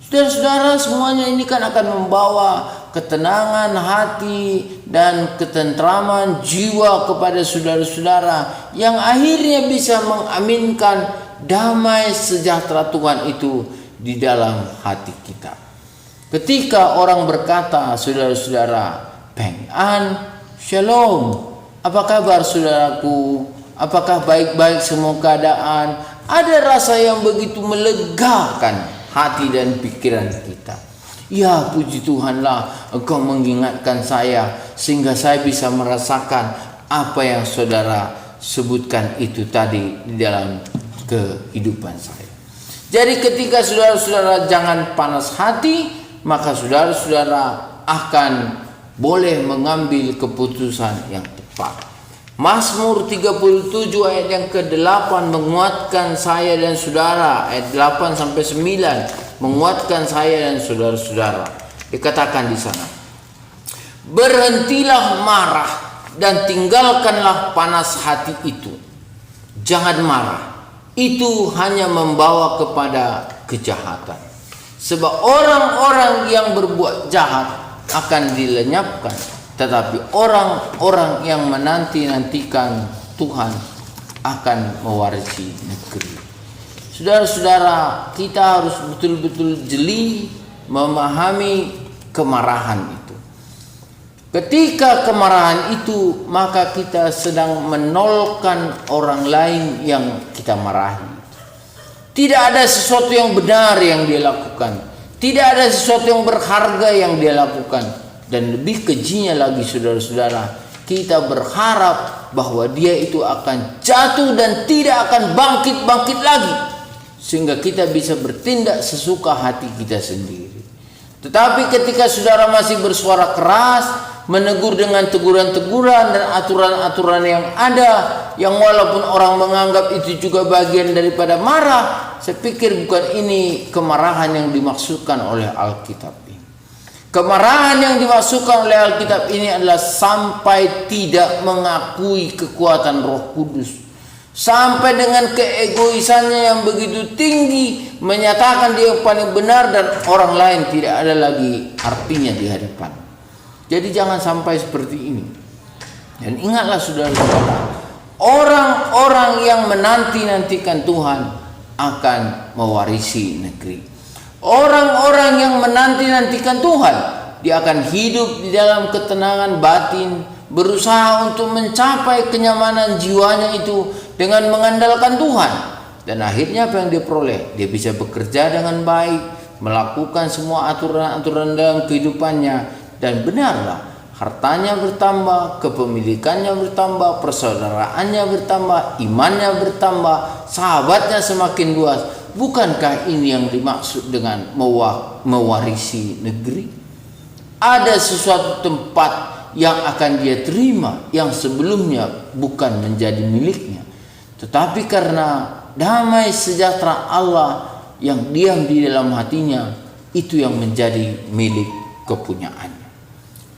Saudara-saudara, semuanya ini kan akan membawa ketenangan hati dan ketentraman jiwa kepada saudara-saudara, yang akhirnya bisa mengaminkan damai sejahtera Tuhan itu di dalam hati kita. Ketika orang berkata, saudara-saudara, Peng An, Shalom, apa kabar saudaraku? Apakah baik-baik semua keadaan? Ada rasa yang begitu melegakan hati dan pikiran kita. Ya, puji Tuhanlah, Engkau mengingatkan saya sehingga saya bisa merasakan apa yang saudara sebutkan itu tadi di dalam kehidupan saya. Jadi ketika saudara-saudara jangan panas hati, maka saudara-saudara akan boleh mengambil keputusan yang tepat. Mazmur 37 ayat yang ke-8 menguatkan saya dan saudara. Ayat 8 sampai 9 menguatkan saya dan saudara-saudara. Dikatakan di sana, berhentilah marah dan tinggalkanlah panas hati itu. Jangan marah, itu hanya membawa kepada kejahatan. Sebab orang-orang yang berbuat jahat akan dilenyapkan, tetapi orang-orang yang menanti-nantikan Tuhan akan mewarisi negeri. Saudara-saudara, kita harus betul-betul jeli memahami kemarahan itu. Ketika kemarahan itu, maka kita sedang menolkan orang lain yang kita marahi. Tidak ada sesuatu yang benar yang dia lakukan. Tidak ada sesuatu yang berharga yang dia lakukan. Dan lebih kejinya lagi, saudara-saudara, kita berharap bahwa dia itu akan jatuh dan tidak akan bangkit-bangkit lagi, sehingga kita bisa bertindak sesuka hati kita sendiri. Tetapi ketika saudara masih bersuara keras, menegur dengan teguran-teguran dan aturan-aturan yang ada, yang walaupun orang menganggap itu juga bagian daripada marah, saya pikir bukan ini kemarahan yang dimaksudkan oleh Alkitab. Kemarahan yang dimaksudkan oleh Alkitab ini adalah sampai tidak mengakui kekuatan Roh Kudus, sampai dengan keegoisannya yang begitu tinggi, menyatakan dia yang paling benar dan orang lain tidak ada lagi artinya di hadapan. Jadi jangan sampai seperti ini. Dan ingatlah saudara-saudara, orang-orang yang menanti-nantikan Tuhan akan mewarisi negeri. Orang-orang yang menanti-nantikan Tuhan, dia akan hidup di dalam ketenangan batin, berusaha untuk mencapai kenyamanan jiwanya itu dengan mengandalkan Tuhan. Dan akhirnya apa yang dia peroleh? Dia bisa bekerja dengan baik, melakukan semua aturan-aturan dalam kehidupannya, dan benarlah hartanya bertambah, kepemilikannya bertambah, persaudaraannya bertambah, imannya bertambah, sahabatnya semakin luas. Bukankah ini yang dimaksud dengan mewarisi negeri? Ada sesuatu tempat yang akan dia terima yang sebelumnya bukan menjadi miliknya, tetapi karena damai sejahtera Allah yang diam di dalam hatinya, itu yang menjadi milik kepunyaannya.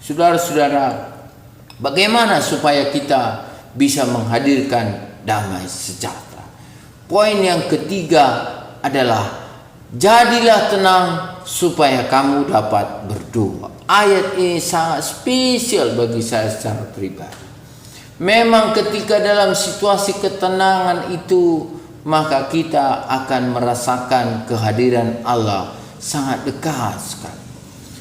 Saudara-saudara, bagaimana supaya kita bisa menghadirkan damai sejahtera? Poin yang ketiga adalah jadilah tenang supaya kamu dapat berdoa. Ayat ini sangat spesial bagi saya secara pribadi. Memang ketika dalam situasi ketenangan itu, maka kita akan merasakan kehadiran Allah sangat dekat sekali.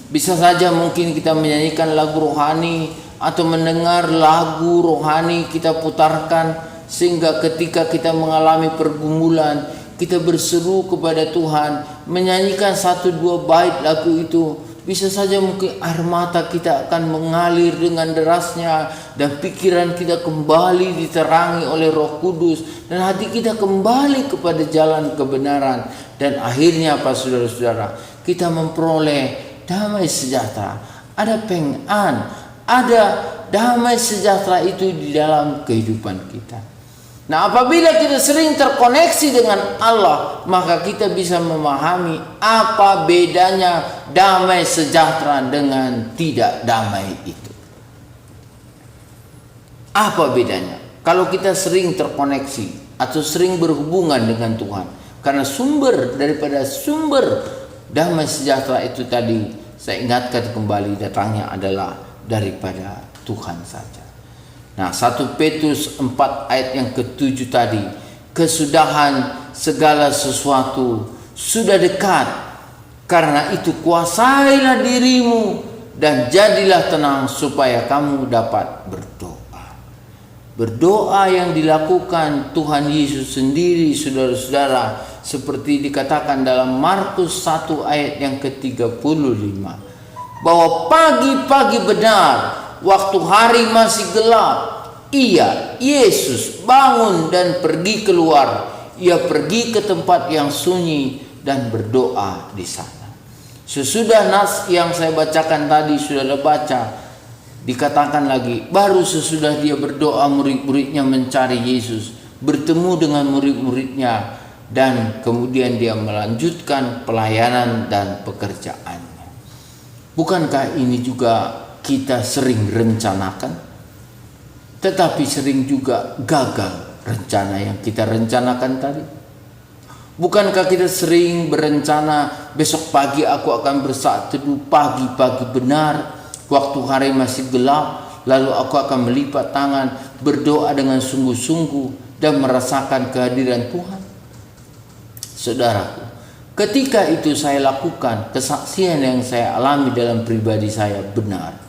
Bisa saja mungkin kita menyanyikan lagu rohani atau mendengar lagu rohani kita putarkan, sehingga ketika kita mengalami pergumulan, kita berseru kepada Tuhan, menyanyikan 1-2 bait lagu itu. Bisa saja mungkin air mata kita akan mengalir dengan derasnya, dan pikiran kita kembali diterangi oleh Roh Kudus, dan hati kita kembali kepada jalan kebenaran. Dan akhirnya apa saudara-saudara? Kita memperoleh damai sejahtera. Ada peng'an, ada damai sejahtera itu di dalam kehidupan kita. Nah, apabila kita sering terkoneksi dengan Allah, maka kita bisa memahami apa bedanya damai sejahtera dengan tidak damai itu. Apa bedanya? Kalau kita sering terkoneksi atau sering berhubungan dengan Tuhan, karena sumber damai sejahtera itu tadi, saya ingatkan kembali, datangnya adalah daripada Tuhan saja. Nah, 1 Petrus 4 ayat yang ke-7 tadi, kesudahan segala sesuatu sudah dekat, karena itu kuasailah dirimu dan jadilah tenang supaya kamu dapat berdoa. Berdoa yang dilakukan Tuhan Yesus sendiri, saudara-saudara, seperti dikatakan dalam Markus 1 ayat yang ke-35, bahwa pagi-pagi benar, waktu hari masih gelap, Yesus bangun dan pergi keluar. Ia pergi ke tempat yang sunyi dan berdoa di sana. Sesudah nas yang saya bacakan tadi, sudah baca, dikatakan lagi, baru sesudah dia berdoa, murid-muridnya mencari Yesus, bertemu dengan murid-muridnya, dan kemudian dia melanjutkan pelayanan dan pekerjaannya. Bukankah ini juga kita sering rencanakan, tetapi sering juga gagal rencana yang kita rencanakan tadi? Bukankah kita sering berencana, besok pagi aku akan bersaat teduh pagi-pagi benar, waktu hari masih gelap, lalu aku akan melipat tangan, berdoa dengan sungguh-sungguh dan merasakan kehadiran Tuhan. Saudaraku, ketika itu saya lakukan, kesaksian yang saya alami dalam pribadi saya benar.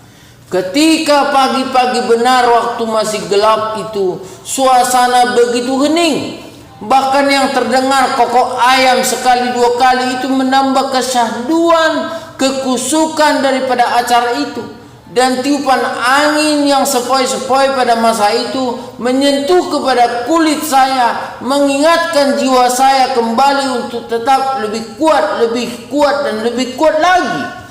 Ketika pagi-pagi benar waktu masih gelap itu, suasana begitu hening. Bahkan yang terdengar kokok ayam sekali dua kali itu menambah kesyahduan, kekusukan daripada acara itu. Dan tiupan angin yang sepoi-sepoi pada masa itu menyentuh kepada kulit saya, mengingatkan jiwa saya kembali untuk tetap lebih kuat dan lebih kuat lagi.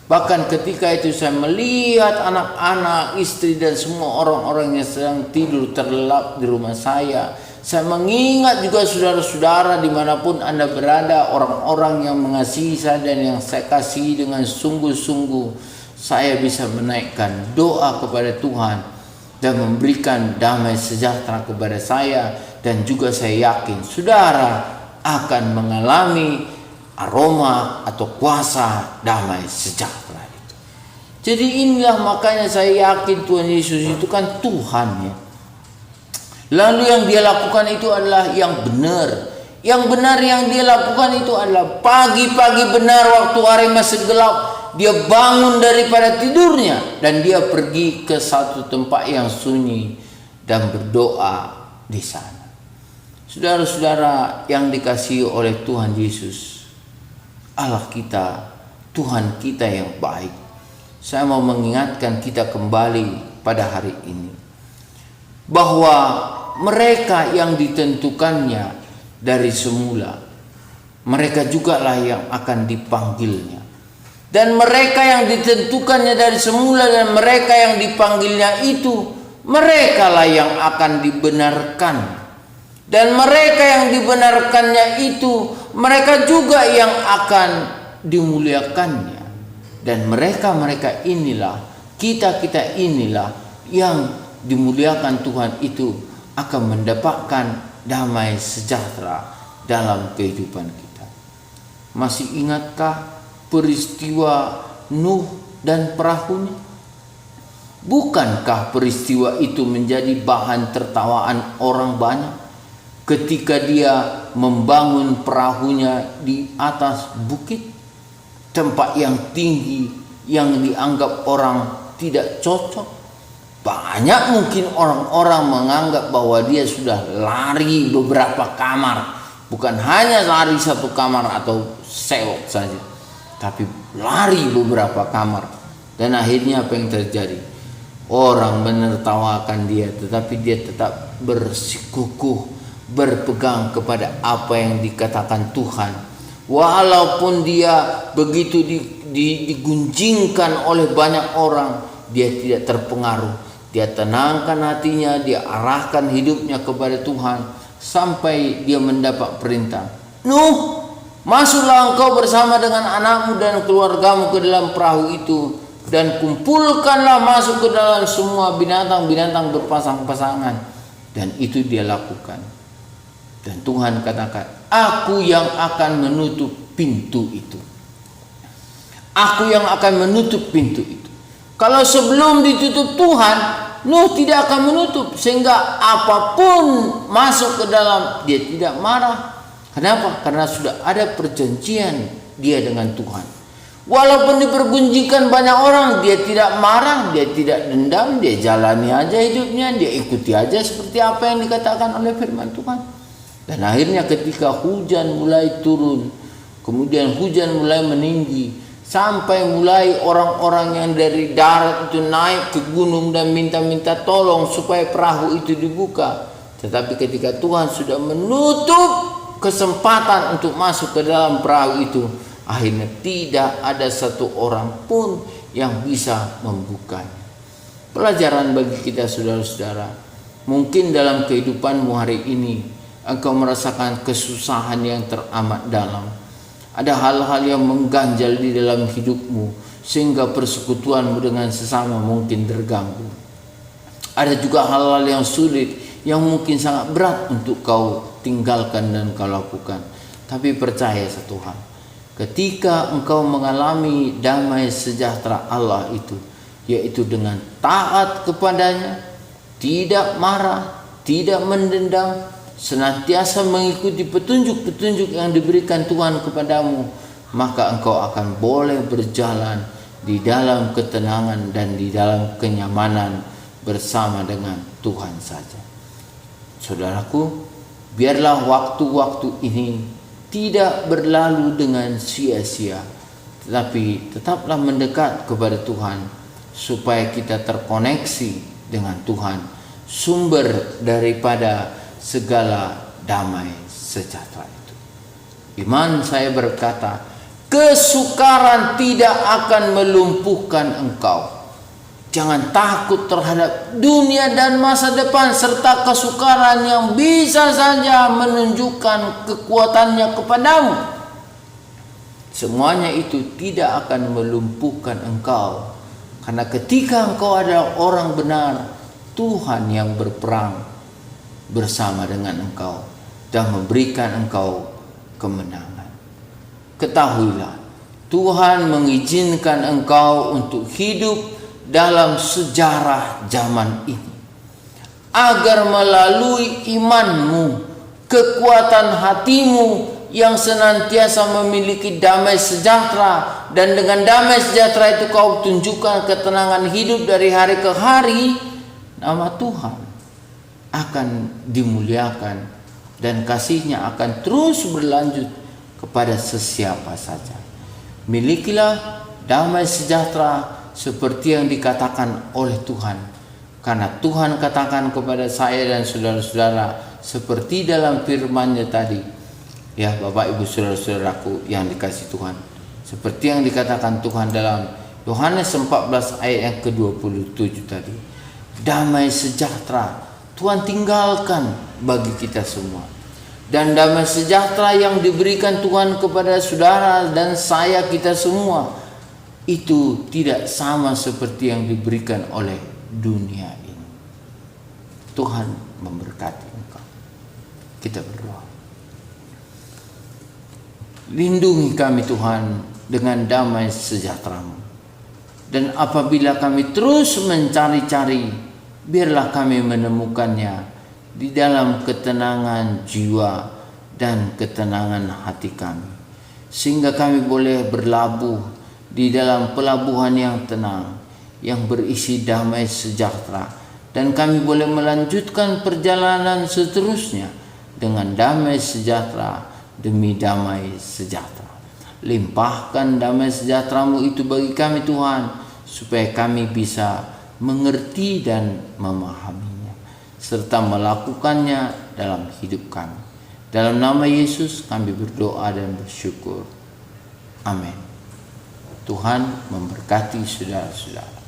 Bahkan ketika itu saya melihat anak-anak, istri dan semua orang-orang yang sedang tidur terlelap di rumah saya. Saya mengingat juga saudara-saudara dimanapun Anda berada, orang-orang yang mengasihi saya dan yang saya kasihi dengan sungguh-sungguh. Saya bisa menaikkan doa kepada Tuhan dan memberikan damai sejahtera kepada saya. Dan juga saya yakin saudara akan mengalami aroma atau kuasa damai sejahtera itu. Jadi inilah makanya saya yakin Tuhan Yesus itu kan Tuhan ya. Lalu yang dia lakukan itu adalah yang benar. Yang benar yang dia lakukan itu adalah pagi-pagi benar waktu hari masih gelap. Dia bangun daripada tidurnya dan dia pergi ke satu tempat yang sunyi dan berdoa di sana. Saudara-saudara yang dikasihi oleh Tuhan Yesus, Allah kita, Tuhan kita yang baik. Saya mau mengingatkan kita kembali pada hari ini bahwa mereka yang ditentukannya dari semula, mereka jugalah yang akan dipanggilnya. Dan mereka yang ditentukannya dari semula dan mereka yang dipanggilnya itu, merekalah yang akan dibenarkan. Dan mereka yang dibenarkannya itu, mereka juga yang akan dimuliakannya. Dan mereka inilah, kita inilah yang dimuliakan Tuhan itu akan mendapatkan damai sejahtera dalam kehidupan kita. Masih ingatkah peristiwa Nuh dan perahunya? Bukankah peristiwa itu menjadi bahan tertawaan orang banyak ketika dia membangun perahunya di atas bukit, tempat yang tinggi yang dianggap orang tidak cocok? Banyak mungkin orang-orang menganggap bahwa dia sudah lari beberapa kamar, bukan hanya lari satu kamar atau sewok saja, tapi lari beberapa kamar. Dan akhirnya apa yang terjadi? Orang menertawakan dia, tetapi dia tetap bersikukuh, berpegang kepada apa yang dikatakan Tuhan. Walaupun dia begitu digunjingkan oleh banyak orang, dia tidak terpengaruh. Dia tenangkan hatinya, dia arahkan hidupnya kepada Tuhan sampai dia mendapat perintah. Nuh, masuklah engkau bersama dengan anakmu dan keluargamu ke dalam perahu itu, dan kumpulkanlah masuk ke dalam semua binatang-binatang berpasang-pasangan. Dan itu dia lakukan. Dan Tuhan katakan, aku yang akan menutup pintu itu. Aku yang akan menutup pintu itu. Kalau sebelum ditutup Tuhan, Nuh tidak akan menutup, sehingga apapun masuk ke dalam, dia tidak marah. Kenapa? Karena sudah ada perjanjian dia dengan Tuhan. Walaupun dipergunjingkan banyak orang, dia tidak marah, dia tidak dendam, dia jalani aja hidupnya, dia ikuti aja seperti apa yang dikatakan oleh firman Tuhan. Dan akhirnya ketika hujan mulai turun, kemudian hujan mulai meninggi, sampai mulai orang-orang yang dari darat itu naik ke gunung dan minta-minta tolong supaya perahu itu dibuka. Tetapi ketika Tuhan sudah menutup kesempatan untuk masuk ke dalam perahu itu, akhirnya tidak ada satu orang pun yang bisa membukanya. Pelajaran bagi kita saudara-saudara, mungkin dalam kehidupanmu hari ini engkau merasakan kesusahan yang teramat dalam. Ada hal-hal yang mengganjal di dalam hidupmu sehingga persekutuanmu dengan sesama mungkin terganggu. Ada juga hal-hal yang sulit yang mungkin sangat berat untuk kau tinggalkan dan kau lakukan. Tapi percaya satu hal, ketika engkau mengalami damai sejahtera Allah itu, yaitu dengan taat kepadanya, tidak marah, tidak mendendam, senantiasa mengikuti petunjuk-petunjuk yang diberikan Tuhan kepadamu, maka engkau akan boleh berjalan di dalam ketenangan dan di dalam kenyamanan bersama dengan Tuhan saja. Saudaraku, biarlah waktu-waktu ini tidak berlalu dengan sia-sia, tetapi tetaplah mendekat kepada Tuhan supaya kita terkoneksi dengan Tuhan, sumber daripada segala damai sejahtera itu. Iman saya berkata, kesukaran tidak akan melumpuhkan engkau. Jangan takut terhadap dunia dan masa depan serta kesukaran yang bisa saja menunjukkan kekuatannya kepadamu. Semuanya itu tidak akan melumpuhkan engkau, karena ketika engkau adalah orang benar, Tuhan yang berperang bersama dengan engkau dan memberikan engkau kemenangan. Ketahuilah, Tuhan mengizinkan engkau untuk hidup dalam sejarah zaman ini, agar melalui imanmu, kekuatan hatimu yang senantiasa memiliki damai sejahtera, dan dengan damai sejahtera itu kau tunjukkan ketenangan hidup dari hari ke hari, nama Tuhan akan dimuliakan dan kasih-Nya akan terus berlanjut kepada sesiapa saja. Milikilah damai sejahtera seperti yang dikatakan oleh Tuhan, karena Tuhan katakan kepada saya dan saudara-saudara seperti dalam firman-Nya tadi, ya Bapak Ibu saudara-saudaraku yang dikasihi Tuhan, seperti yang dikatakan Tuhan dalam Yohanes 14 ayat yang ke-27 tadi, damai sejahtera Tuhan tinggalkan bagi kita semua. Dan damai sejahtera yang diberikan Tuhan kepada saudara dan saya, kita semua, itu tidak sama seperti yang diberikan oleh dunia ini. Tuhan memberkati engkau. Kita berdoa. Lindungi kami Tuhan dengan damai sejahtera-Mu. Dan apabila kami terus mencari-cari, biarlah kami menemukannya di dalam ketenangan jiwa dan ketenangan hati kami, sehingga kami boleh berlabuh di dalam pelabuhan yang tenang, yang berisi damai sejahtera, dan kami boleh melanjutkan perjalanan seterusnya dengan damai sejahtera demi damai sejahtera. Limpahkan damai sejahtera-Mu itu bagi kami Tuhan, supaya kami bisa mengerti dan memahaminya serta melakukannya dalam hidup kami. Dalam nama Yesus kami berdoa dan bersyukur. Amin. Tuhan memberkati saudara-saudara.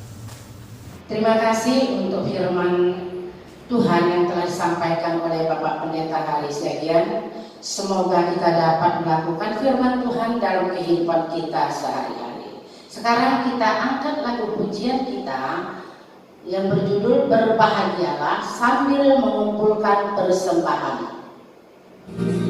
Terima kasih untuk firman Tuhan yang telah disampaikan oleh Bapak Pendeta Haris Yagian. Semoga kita dapat melakukan firman Tuhan dalam kehidupan kita sehari-hari. Sekarang kita angkat lagu pujian kita yang berjudul Berbahagialah sambil mengumpulkan persembahan. Berbahagialah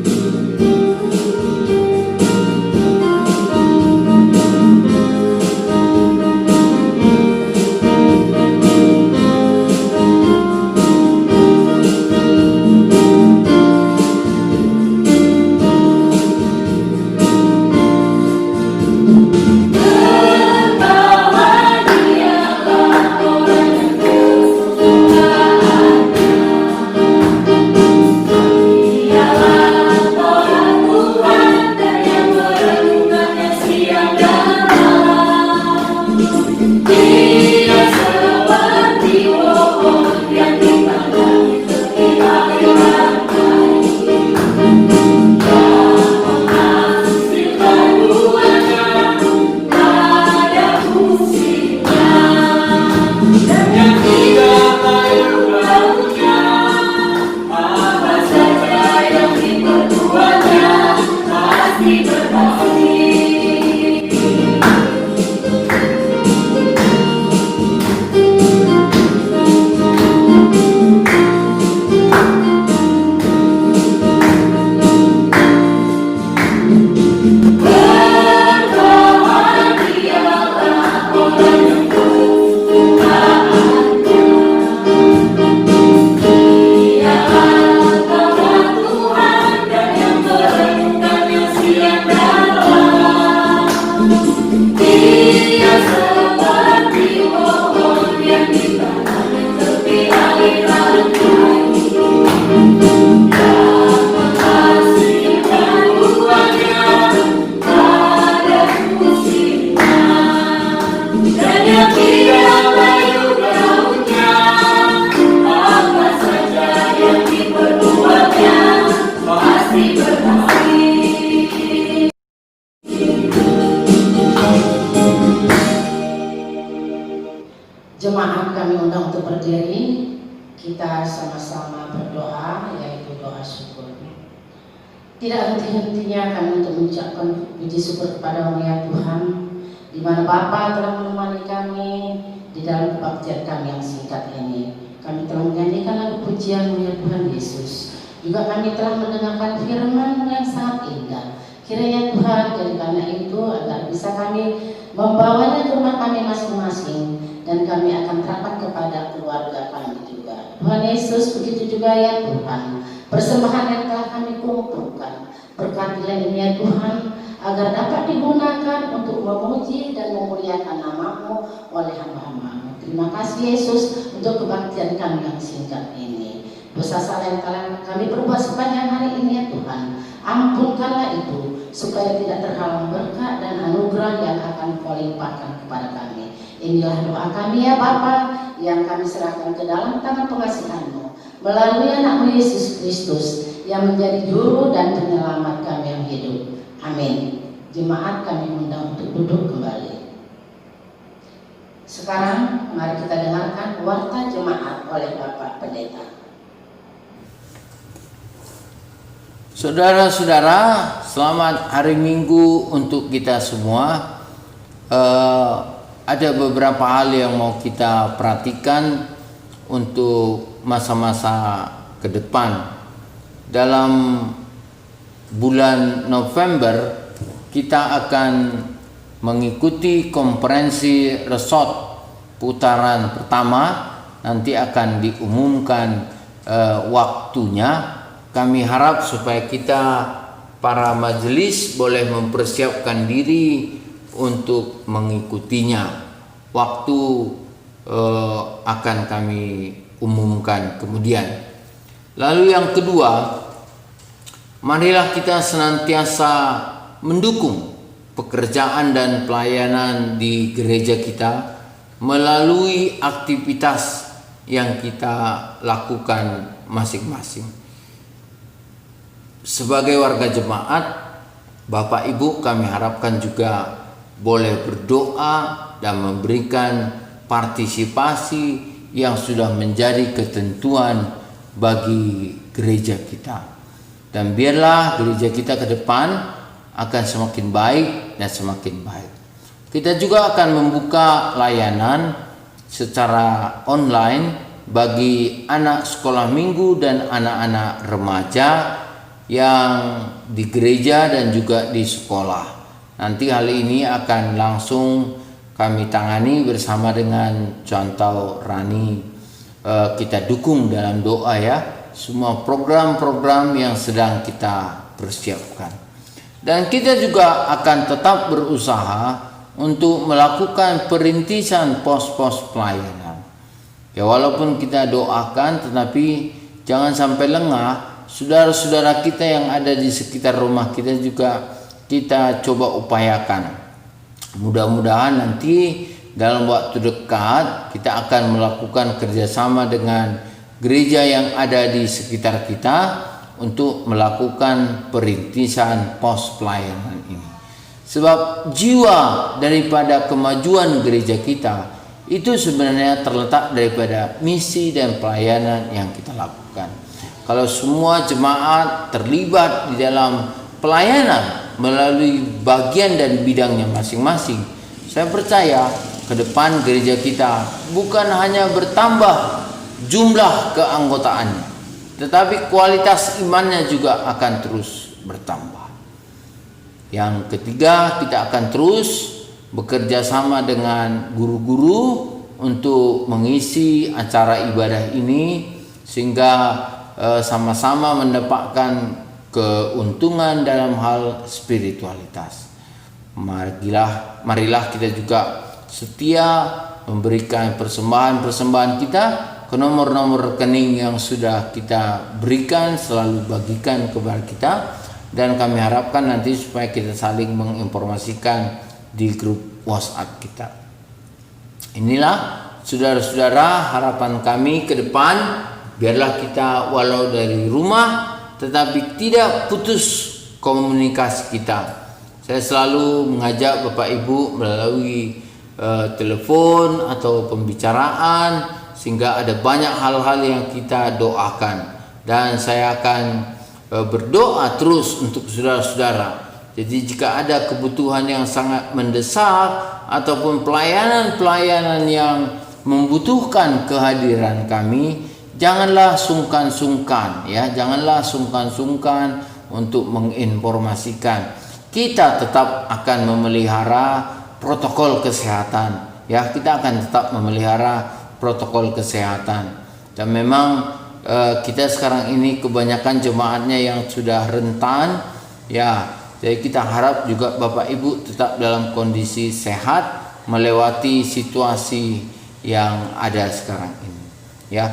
sama-sama berdoa, yaitu doa syukur. Tidak henti-hentinya kami untuk mengucapkan puji syukur kepada ya Tuhan, di mana Bapa telah menemani kami di dalam kebaktian kami yang singkat ini. Kami telah menyanyikan lagu pujian ya Tuhan Yesus. Juga kami telah mendengarkan firman yang sangat indah. Kiranya Tuhan jadikanlah itu agar bisa kami membawanya ke rumah kami masing-masing, dan kami akan terapkan kepada keluarga kami juga. Tuhan Yesus, begitu juga ya Tuhan, persembahan yang telah kami kumpulkan, berkatilah ini ya Tuhan, agar dapat digunakan untuk memuji dan memuliakan nama-Mu oleh hamba-hamba-Mu. Terima kasih Yesus untuk kebaktian kami yang singkat ini. Dosa salah yang telah kami perbuat sepanjang hari ini ya Tuhan, ampunkanlah itu, supaya tidak terhalang berkat dan anugerah yang akan Kau limpahkan kepada kami. Inilah doa kami ya Bapa, yang kami serahkan ke dalam tangan pengasihan-Mu, melalui anak-Mu Yesus Kristus, yang menjadi juru dan penyelamat kami yang hidup. Amin. Jemaat kami undang untuk duduk kembali. Sekarang mari kita dengarkan warta jemaat oleh Bapak Pendeta. Saudara-saudara, selamat hari Minggu untuk kita semua. Ada beberapa hal yang mau kita perhatikan untuk masa-masa ke depan. Dalam bulan November kita akan mengikuti konferensi resort putaran pertama. Nanti akan diumumkan waktunya. Kami harap supaya kita para majelis boleh mempersiapkan diri untuk mengikutinya. Waktu akan kami umumkan kemudian. Lalu yang kedua, marilah kita senantiasa mendukung pekerjaan dan pelayanan di gereja kita melalui aktivitas yang kita lakukan masing-masing. Sebagai warga jemaat, Bapak Ibu kami harapkan juga boleh berdoa dan memberikan partisipasi yang sudah menjadi ketentuan bagi gereja kita. Dan biarlah gereja kita ke depan akan semakin baik dan semakin baik. Kita juga akan membuka layanan secara online bagi anak sekolah minggu dan anak-anak remaja yang di gereja dan juga di sekolah. Nanti hal ini akan langsung kami tangani bersama dengan Contoh Rani. Kita dukung dalam doa ya semua program-program yang sedang kita persiapkan. Dan kita juga akan tetap berusaha untuk melakukan perintisan pos-pos pelayanan. Ya walaupun kita doakan, tetapi jangan sampai lengah. Saudara-saudara kita yang ada di sekitar rumah kita juga kita coba upayakan. Mudah-mudahan nanti dalam waktu dekat kita akan melakukan kerjasama dengan gereja yang ada di sekitar kita untuk melakukan perintisan pos pelayanan ini. Sebab jiwa daripada kemajuan gereja kita itu sebenarnya terletak daripada misi dan pelayanan yang kita lakukan. Kalau semua jemaat terlibat di dalam pelayanan melalui bagian dan bidangnya masing-masing, saya percaya ke depan gereja kita bukan hanya bertambah jumlah keanggotaannya, tetapi kualitas imannya juga akan terus bertambah. Yang ketiga, kita akan terus bekerja sama dengan guru-guru untuk mengisi acara ibadah ini sehingga sama-sama mendapatkan keuntungan dalam hal spiritualitas. Marilah kita juga setia memberikan persembahan-persembahan kita ke nomor-nomor rekening yang sudah kita berikan, selalu bagikan kepada kita, dan kami harapkan nanti supaya kita saling menginformasikan di grup WhatsApp kita. Inilah saudara-saudara harapan kami ke depan. Biarlah kita walau dari rumah tetapi tidak putus komunikasi kita. Saya selalu mengajak Bapak Ibu melalui telepon atau pembicaraan sehingga ada banyak hal-hal yang kita doakan, dan saya akan berdoa terus untuk saudara-saudara. Jadi jika ada kebutuhan yang sangat mendesak ataupun pelayanan-pelayanan yang membutuhkan kehadiran kami, janganlah sungkan-sungkan ya, janganlah sungkan-sungkan untuk menginformasikan. Kita tetap akan memelihara protokol kesehatan ya, kita akan tetap memelihara protokol kesehatan. Dan memang kita sekarang ini kebanyakan jemaatnya yang sudah rentan ya. Jadi kita harap juga Bapak Ibu tetap dalam kondisi sehat melewati situasi yang ada sekarang ini ya.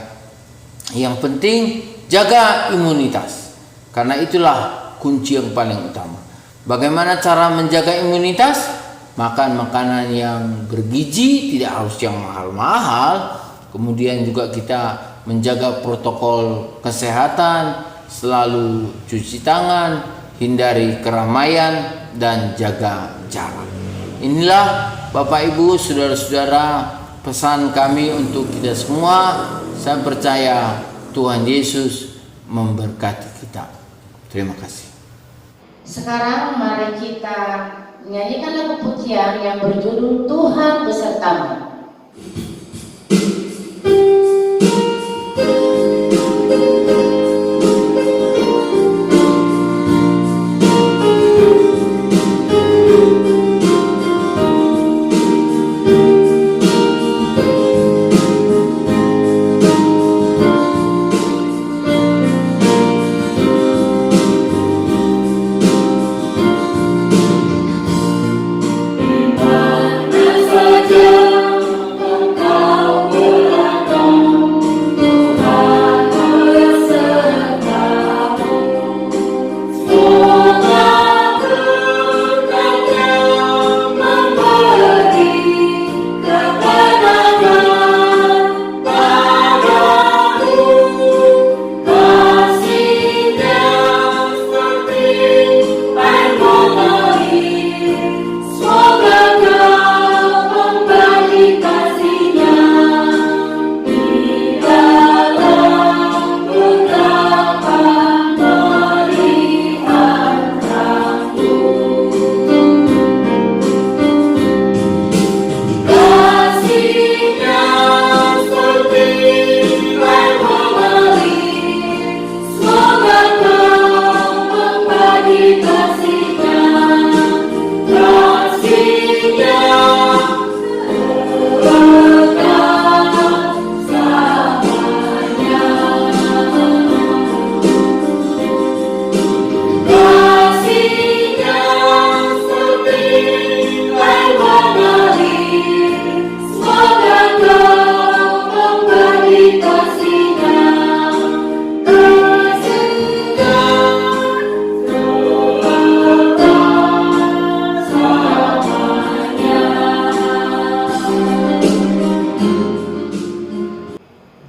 Yang penting jaga imunitas, karena itulah kunci yang paling utama. Bagaimana cara menjaga imunitas? Makan makanan yang bergizi, tidak harus yang mahal-mahal. Kemudian juga kita menjaga protokol kesehatan, selalu cuci tangan, hindari keramaian, dan jaga jarak. Inilah Bapak Ibu, saudara-saudara, pesan kami untuk kita semua. Saya percaya Tuhan Yesus memberkati kita. Terima kasih. Sekarang mari kita menyanyikan lagu pujian yang berjudul Tuhan Besertamu.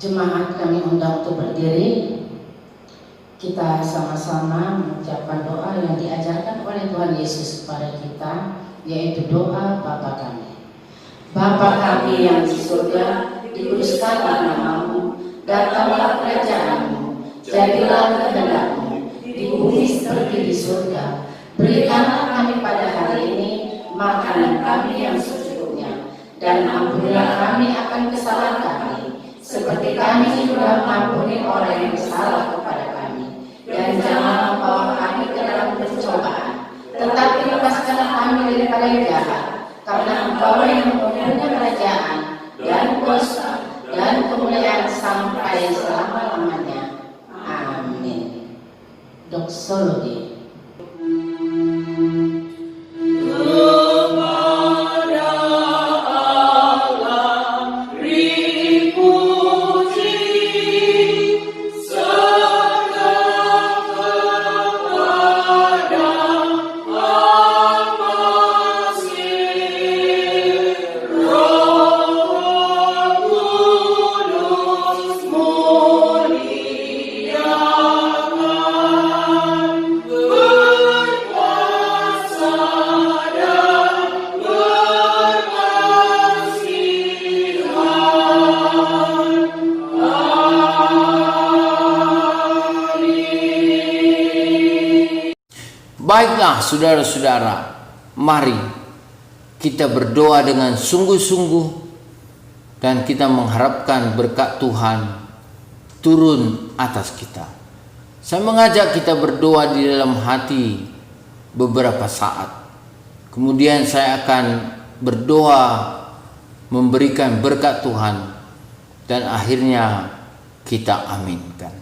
Jemaat kami undang untuk berdiri. Kita sama-sama mengucapkan doa yang diajarkan oleh Tuhan Yesus kepada kita, yaitu doa Bapa kami. Bapa kami yang di surga, dikuduskanlah namamu, datanglah kerajaanmu, jadilah kehendak-mu di bumi seperti di surga. Berikanlah kami pada hari ini makanan kami yang secukupnya, dan ampunilah kami akan kesalahan kami, seperti kami juga mengampuni orang yang bersalah kepada kami. Dan jangan membawa kami ke dalam pencobaan, tetapi lepaskanlah kami daripada yang jahat, karena Engkau yang mempunyai kerajaan dan kuasa dan kemuliaan sampai selama-lamanya. Amin. Doksologi. Baiklah saudara-saudara, mari kita berdoa dengan sungguh-sungguh dan kita mengharapkan berkat Tuhan turun atas kita. Saya mengajak kita berdoa di dalam hati beberapa saat. Kemudian saya akan berdoa memberikan berkat Tuhan dan akhirnya kita aminkan.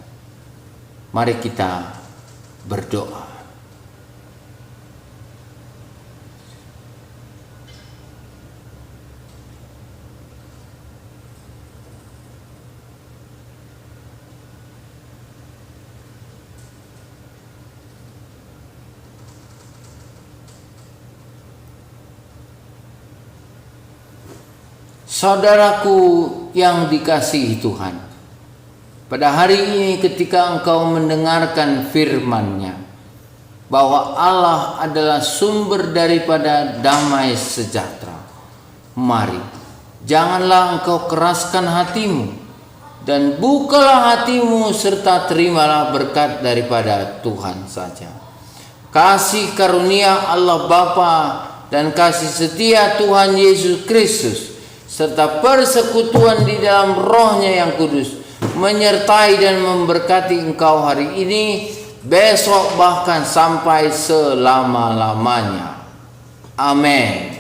Mari kita berdoa. Saudaraku yang dikasihi Tuhan, pada hari ini ketika engkau mendengarkan firman-Nya bahwa Allah adalah sumber daripada damai sejahtera, mari janganlah engkau keraskan hatimu dan bukalah hatimu serta terimalah berkat daripada Tuhan saja. Kasih karunia Allah Bapa dan kasih setia Tuhan Yesus Kristus serta persekutuan di dalam Roh-Nya yang kudus menyertai dan memberkati engkau hari ini, besok, bahkan sampai selama-lamanya. Amin.